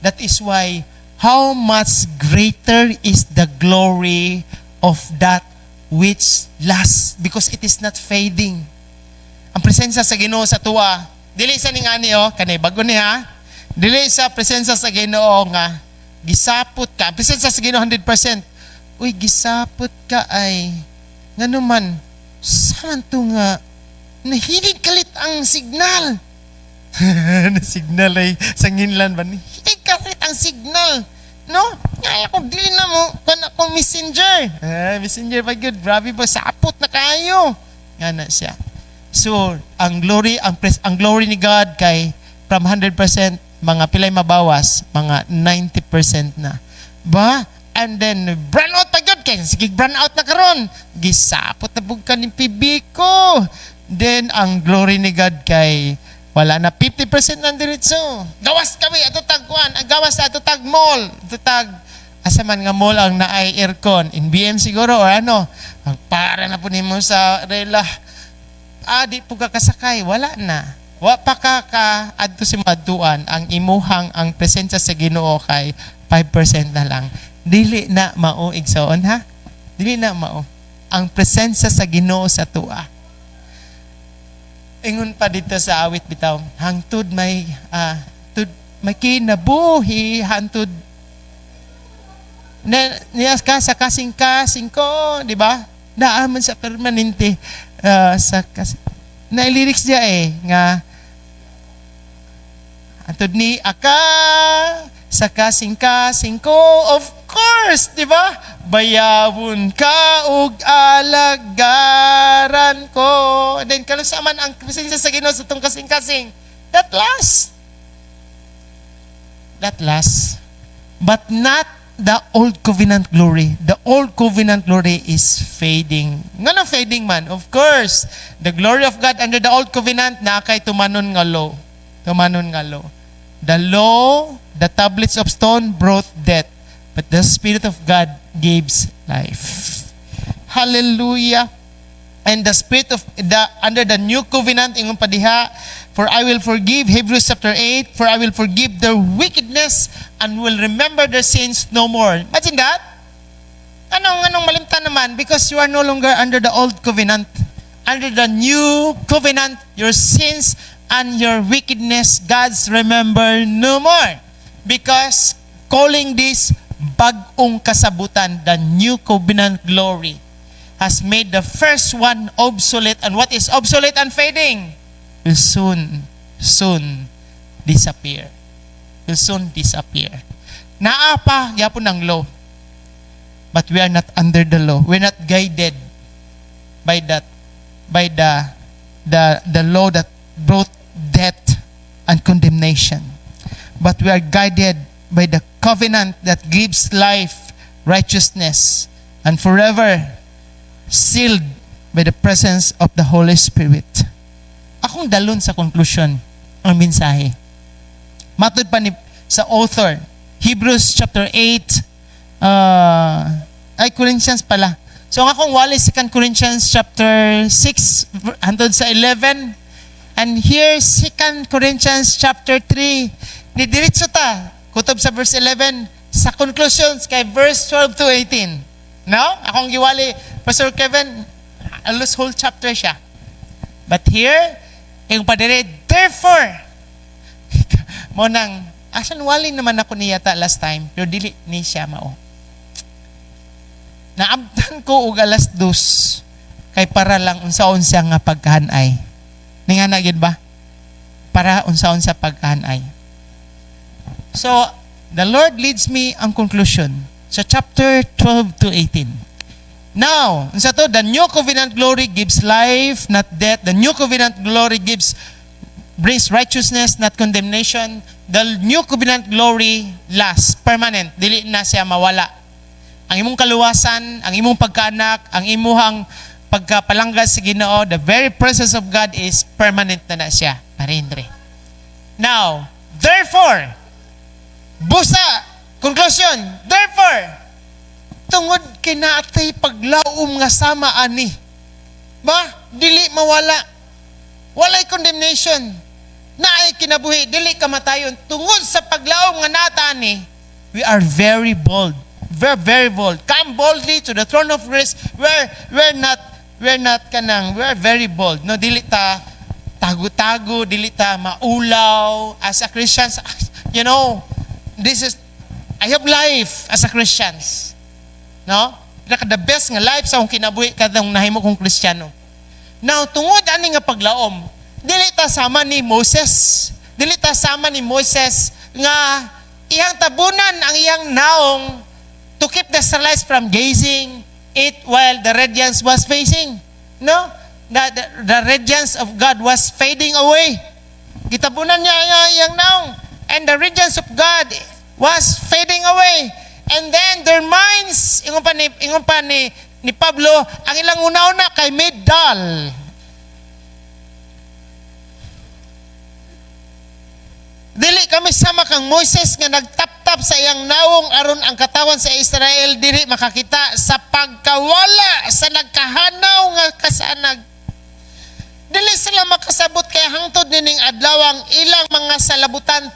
That is why, how much greater is the glory of that which lasts, because it is not fading. Ang presensya sa Ginoo sa tuwa, dili sa ning ani kanay bago niya, dili sa presensya sa Ginoo nga gisapot ka. Presensya sa Ginoo 100%. Uy, gisapot ka ay ngano man saan to nga nahilig kalit ang signal. Na signal ay sanginlan ba? Nahilig kalit ang signal. No? Kaya ko dili na mo kan akong messenger. Messenger pa good. Grabe ba sapot na kayo. Nga na siya. So, ang glory ni God kay from 100% mga pilay mabawas, mga 90% na. Ba? And then burn out pa gyud kay sige burn out na karon. Gisapot na bug ka ni PB ko. Then ang glory ni God kay wala na 50% na diretso. Gawas kami ato tagkuan, ang gawas ato tag mall, ato tag asa man nga mall ang naay aircon, in BM siguro or ano. Ang para na po nimo sa rela. Di po ka kasakay, wala na. Wa pa ka adto si maduan ang imuhang ang presensya sa Ginoo kay 5% na lang. Dili na mao igsoon ha. Dili na mao. Ang presensya sa Ginoo sa tuwa. Ingon pa dito sa awit bitaw, hangtod may kinabuhi, hangtod na niya ka sa kasing-kasing ko, di ba? Naaman sa permanente sa kasing. Na lyrics niya nga antod ni aka sa kasing-kasing ko, of course, di ba? Bayawon ka ug alagaran ko. And then kalusaman ang presensya sa Ginoo sa tong kasing-kasing. That lasts. But not the old covenant glory. The old covenant glory is fading. Nga fading man? Of course, the glory of God under the old covenant na kay tumanon nga law. The law, the tablets of stone brought death, but the Spirit of God gives life. Hallelujah. And the Spirit of under the new covenant, ingon pa diha, for I will forgive, Hebrews chapter 8, for I will forgive their wickedness and will remember their sins no more. Imagine that? Anong malimtan naman? Because you are no longer under the old covenant. Under the new covenant, your sins and your wickedness, God's remember no more. Because calling this bagong kasabutan, the new covenant glory, has made the first one obsolete. And what is obsolete and fading will soon disappear. Will soon disappear. Naa pa yapon ang law. But we are not under the law. We're not guided by the law that brought death and condemnation. But we are guided by the covenant that gives life, righteousness, and forever sealed by the presence of the Holy Spirit. Akong dalon sa conclusion ang mensahe. Matod pa ni sa author, Hebrews chapter 8, Corinthians pala. So ang akong wali 2 Corinthians chapter 6 hangtod sa 11. And here 2 Corinthians chapter 3. Ni diretso ta. kutob sa verse 11, sa conclusions kay verse 12 to 18. No? Akong giwali, Pastor Kevin, alos whole chapter siya. But here, yung padire, therefore, mo nang, asan wali naman ako niya ta last time, pero dili ni siya mao. Naabtan ko og alas 2, kay para lang unsaon siya nga pagkahanay. Ninga na gid ba? Para unsaon sa pagkahanay. So, the Lord leads me ang conclusion sa chapter 12 to 18. Now, unsa to, the new covenant glory gives life, not death. The new covenant glory brings righteousness, not condemnation. The new covenant glory lasts, permanent. Dili na siya mawala. Ang imong kaluwasan, ang imong pagkaanak, ang imuhang pagkapalangga sa Ginoo, the very presence of God is permanent na siya. Marindre. Now, therefore, busa, conclusion, therefore, tungod kinatay paglaom nga sama ani. Ba? Dili mawala. Walay condemnation. Naay kinabuhi, dili kamatayon. Tungod sa paglaom nga nata ani, we are very bold. Very, very bold. Come boldly to the throne of grace. We're very bold. No, dili ta tago-tago, dili ta maulaw as a Christians. You know, I have life as a Christians. No? The best nga life sa akong kinabuhi kadang nahimo kong Kristiyano. Now, tungod ani nga paglaom, dili ta sama ni Moses. Dili ta sama ni Moses nga iyang tabunan ang iyang naong to keep the Israelites from gazing it while the radiance was fading. No? The radiance of God was fading away. Gitabunan niya iyang naong. And the radiance of God was fading away. And then their minds, ingon pa ni Pablo, ang ilang una-una kay made dull. Dili kami sama kang Moises nga nagtaptap sa iyang nawong aron ang katawan sa Israel dili makakita sa pagkawala sa nagkahanaw nga kasanag. Dili sila makasabot kay hangtod nining adlaw ang ilang mga salabutan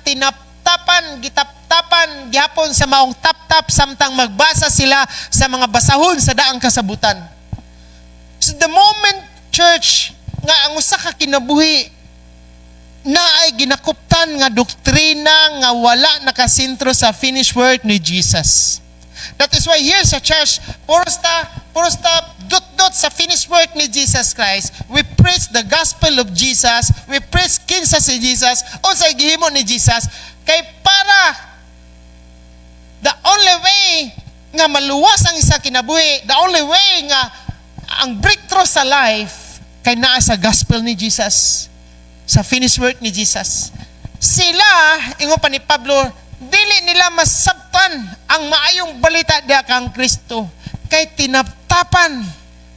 gitaptapan gihapon sa maong tap-tap samtang magbasa sila sa mga basahon sa daang kasabutan. So the moment, church, nga ang usa ka kinabuhi na ay ginakuptan nga doktrina nga wala nakasentro sa finished work ni Jesus. That is why here sa church, puros ta dot sa finished work ni Jesus Christ. We preach the gospel of Jesus. We preach kinsa si Jesus o sa gihimo ni Jesus. Kay para the only way nga maluwas ang isa kinabuhi, the only way nga ang breakthrough sa life kay naa sa gospel ni Jesus, sa finished work ni Jesus. Sila, ingon pa ni Pablo, dili nila masabtan ang maayong balita diha kang Kristo kay tinaptapan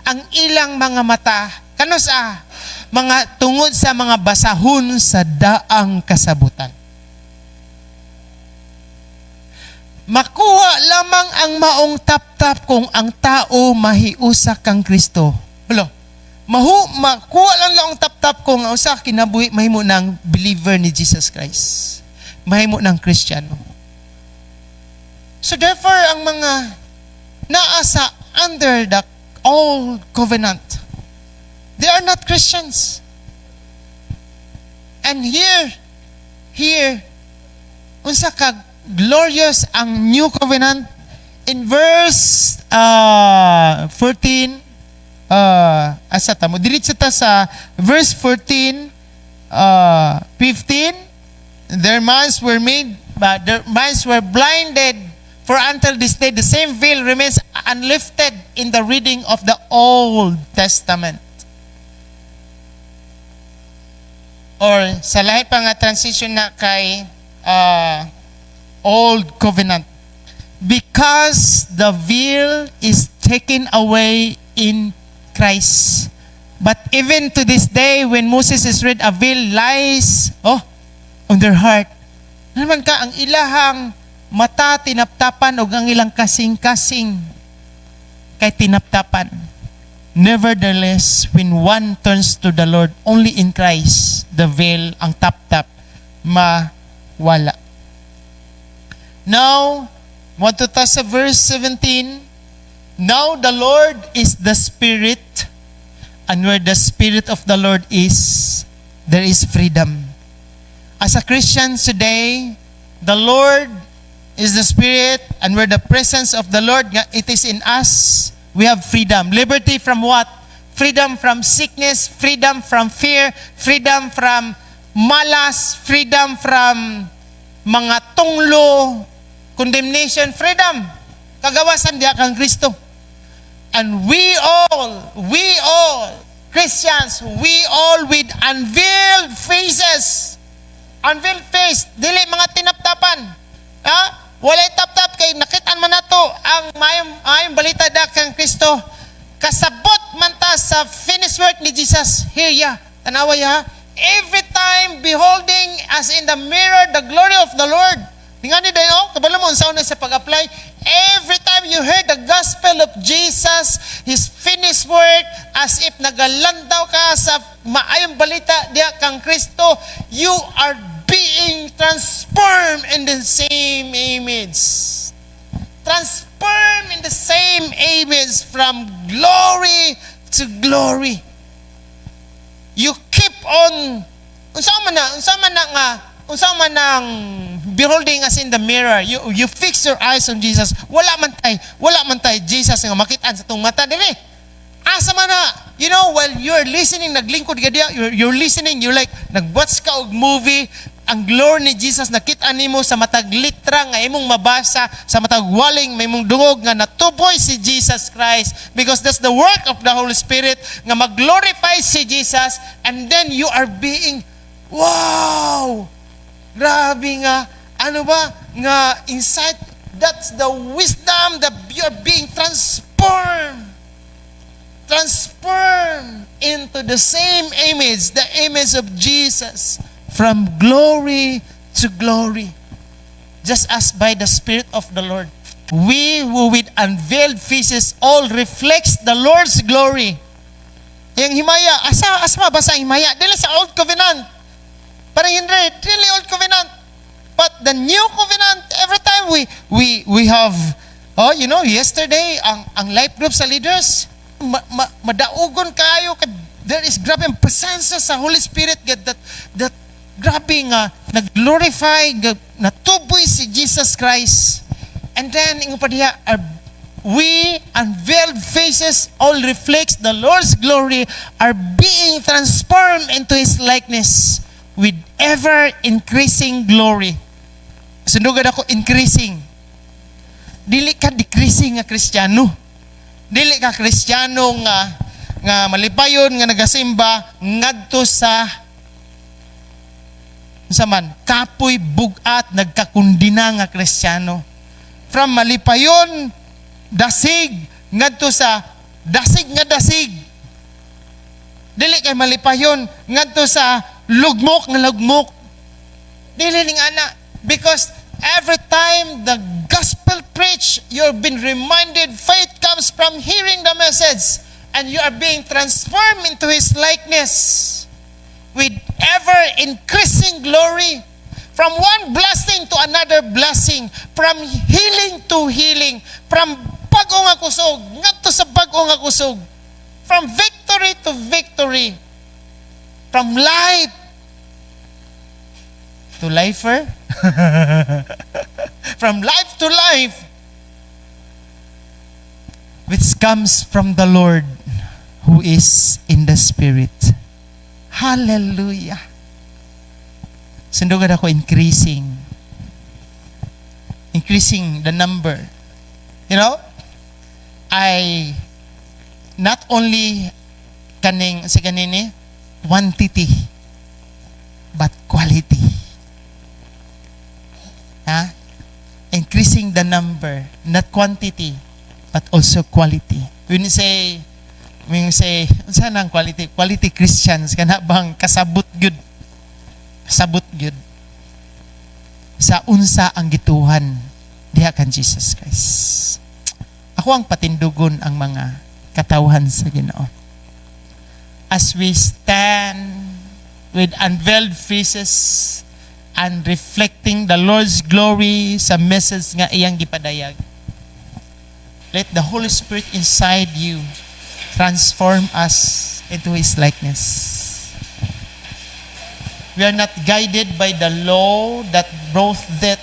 ang ilang mga mata kano sa mga tungod sa mga basahon sa daang kasabutan. Makuha lamang ang maong tap-tap kung ang tao mahiusa kang Kristo. Hello? Makuha lang ang tap-tap kung ang usa kinabuhi mahimo ng believer ni Jesus Christ. Mahimo ng Kristiyano. So therefore, ang mga naasa under the old covenant, they are not Christians. And here, unsa ka glorious ang new covenant in verse 14. Asa ta mo diretso ta sa verse 14, 15. Their minds were made, but their minds were blinded. For until this day, the same veil remains unlifted in the reading of the Old Testament. Or sa lahat pa nga transition na kay Old Covenant. Because the veil is taken away in Christ. But even to this day, when Moses is read, a veil lies on their heart. Naman ka, ang ilahang mata tinaptapan o ang ilang kasing-kasing kay tinaptapan. Nevertheless, when one turns to the Lord, only in Christ, the veil, ang tap-tap, mawala. Now, want to touch sa verse 17. Now the Lord is the Spirit, and where the Spirit of the Lord is, there is freedom. As a Christian today, the Lord is the Spirit, and where the presence of the Lord, it is in us, we have freedom. Liberty from what? Freedom from sickness, freedom from fear, freedom from malas, freedom from mga tunglo, condemnation, freedom. Kagawasan diya kang Kristo. And we all, Christians, we all with unveiled faces. Unveiled face, dili mga tinaptapan. Ha? Walay tap-tap kay nakitaan man nato ang mayong balita da kang Kristo. Kasabot man ta sa finished work ni Jesus. Here ya, tanawa ya. Every time beholding as in the mirror the glory of the Lord. Tingnan ni dayo, kabalo mo unsa na sa pag-apply. Every time you heard the gospel of Jesus, His finished work, as if nagalandaw ka sa maayong balita diya kang Kristo, you are being transformed in the same image. Transformed in the same image from glory to glory. You keep on, unsa man ang beholding as in the mirror. You fix your eyes on Jesus. Wala man tay Jesus nga makitaan sa tong mata dili. Asa man na, while you're listening, naglingkod ka diya, you're listening, you're like, nag-watch ka og movie, ang glory ni Jesus nakita nimo sa matag litra nga imong mabasa, sa matag waling may mong dungog nga natuboy si Jesus Christ, because that's the work of the Holy Spirit nga mag-glorify si Jesus, and then you are being, wow! Grabe nga, nga insight, that's the wisdom that you're being transformed into the same image, the image of Jesus, from glory to glory, just as by the Spirit of the Lord. We who with unveiled faces all reflects the Lord's glory. Yung himaya, asa mabasa ang himaya? Dili sa Old Covenant. Parang hindi, really Old Covenant. But the New Covenant, every time we have, yesterday, ang life group sa leaders, madaugon kayo, there is grabe ang presensya sa Holy Spirit that grabe nga, nag-glorify, natuboy si Jesus Christ. And then, we unveiled faces all reflects the Lord's glory, are being transformed into His likeness with ever-increasing glory. Sundugad ako, increasing. Dili ka decreasing nga Kristiyano. Dili ka Kristiyano nga malipayon, nga nagasimba, ngadto sa kapoy bugat, nagkakundina nga Kristiyano. From malipayon, dasig, ngadto sa dasig nga dasig. Dili kay malipayon, ngadto sa lugmok nga lugmok. Dili ning ana, because every time the gospel preach, you've been reminded faith comes from hearing the message, and you are being transformed into His likeness with ever-increasing glory, from one blessing to another blessing, from healing to healing, from bago nga kusog ngadto sa bago nga kusog, from victory to victory, from life to lifer, from life to life, which comes from the Lord who is in the Spirit. Hallelujah. Sindugad ako increasing the number. I not only kanini quantity but quality. Increasing the number, not quantity but also quality. When you say unsa nang quality Christians, kana bang kasabot gyud sa unsa ang gituhan diha kan Jesus Christ. Ako ang patindugon ang mga katawhan sa Ginoo. As we stand with unveiled faces and reflecting the Lord's glory sa message nga iyang gipadayag. Let the Holy Spirit inside you transform us into His likeness. We are not guided by the law that brought death.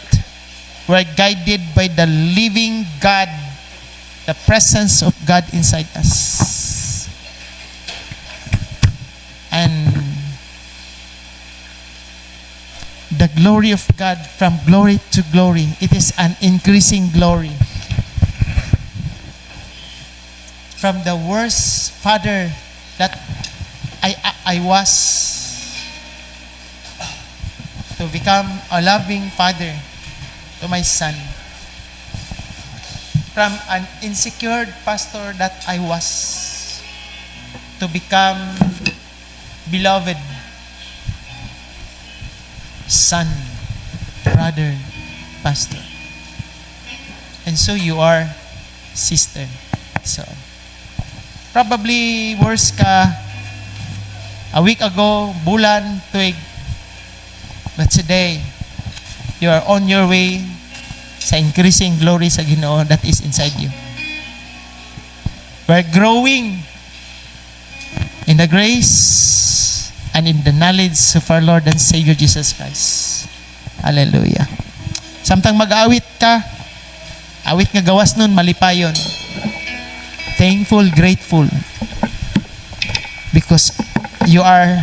We are guided by the living God, the presence of God inside us. And the glory of God, from glory to glory, it is an increasing glory. From the worst father that I was, to become a loving father to my son. From an insecure pastor that I was, to become beloved son, brother, pastor. And so you are, sister. So, probably worse ka a week ago, bulan, tuig. But today, you are on your way sa increasing glory sa Ginoo that is inside you. We're growing in the grace and in the knowledge of our Lord and Savior Jesus Christ. Hallelujah. Samtang mag-awit ka, awit nga gawas nun, malipayon. Thankful, grateful. Because you are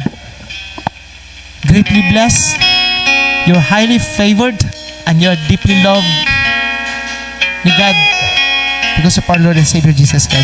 greatly blessed, you're highly favored, and you're deeply loved ni God because of our Lord and Savior Jesus Christ.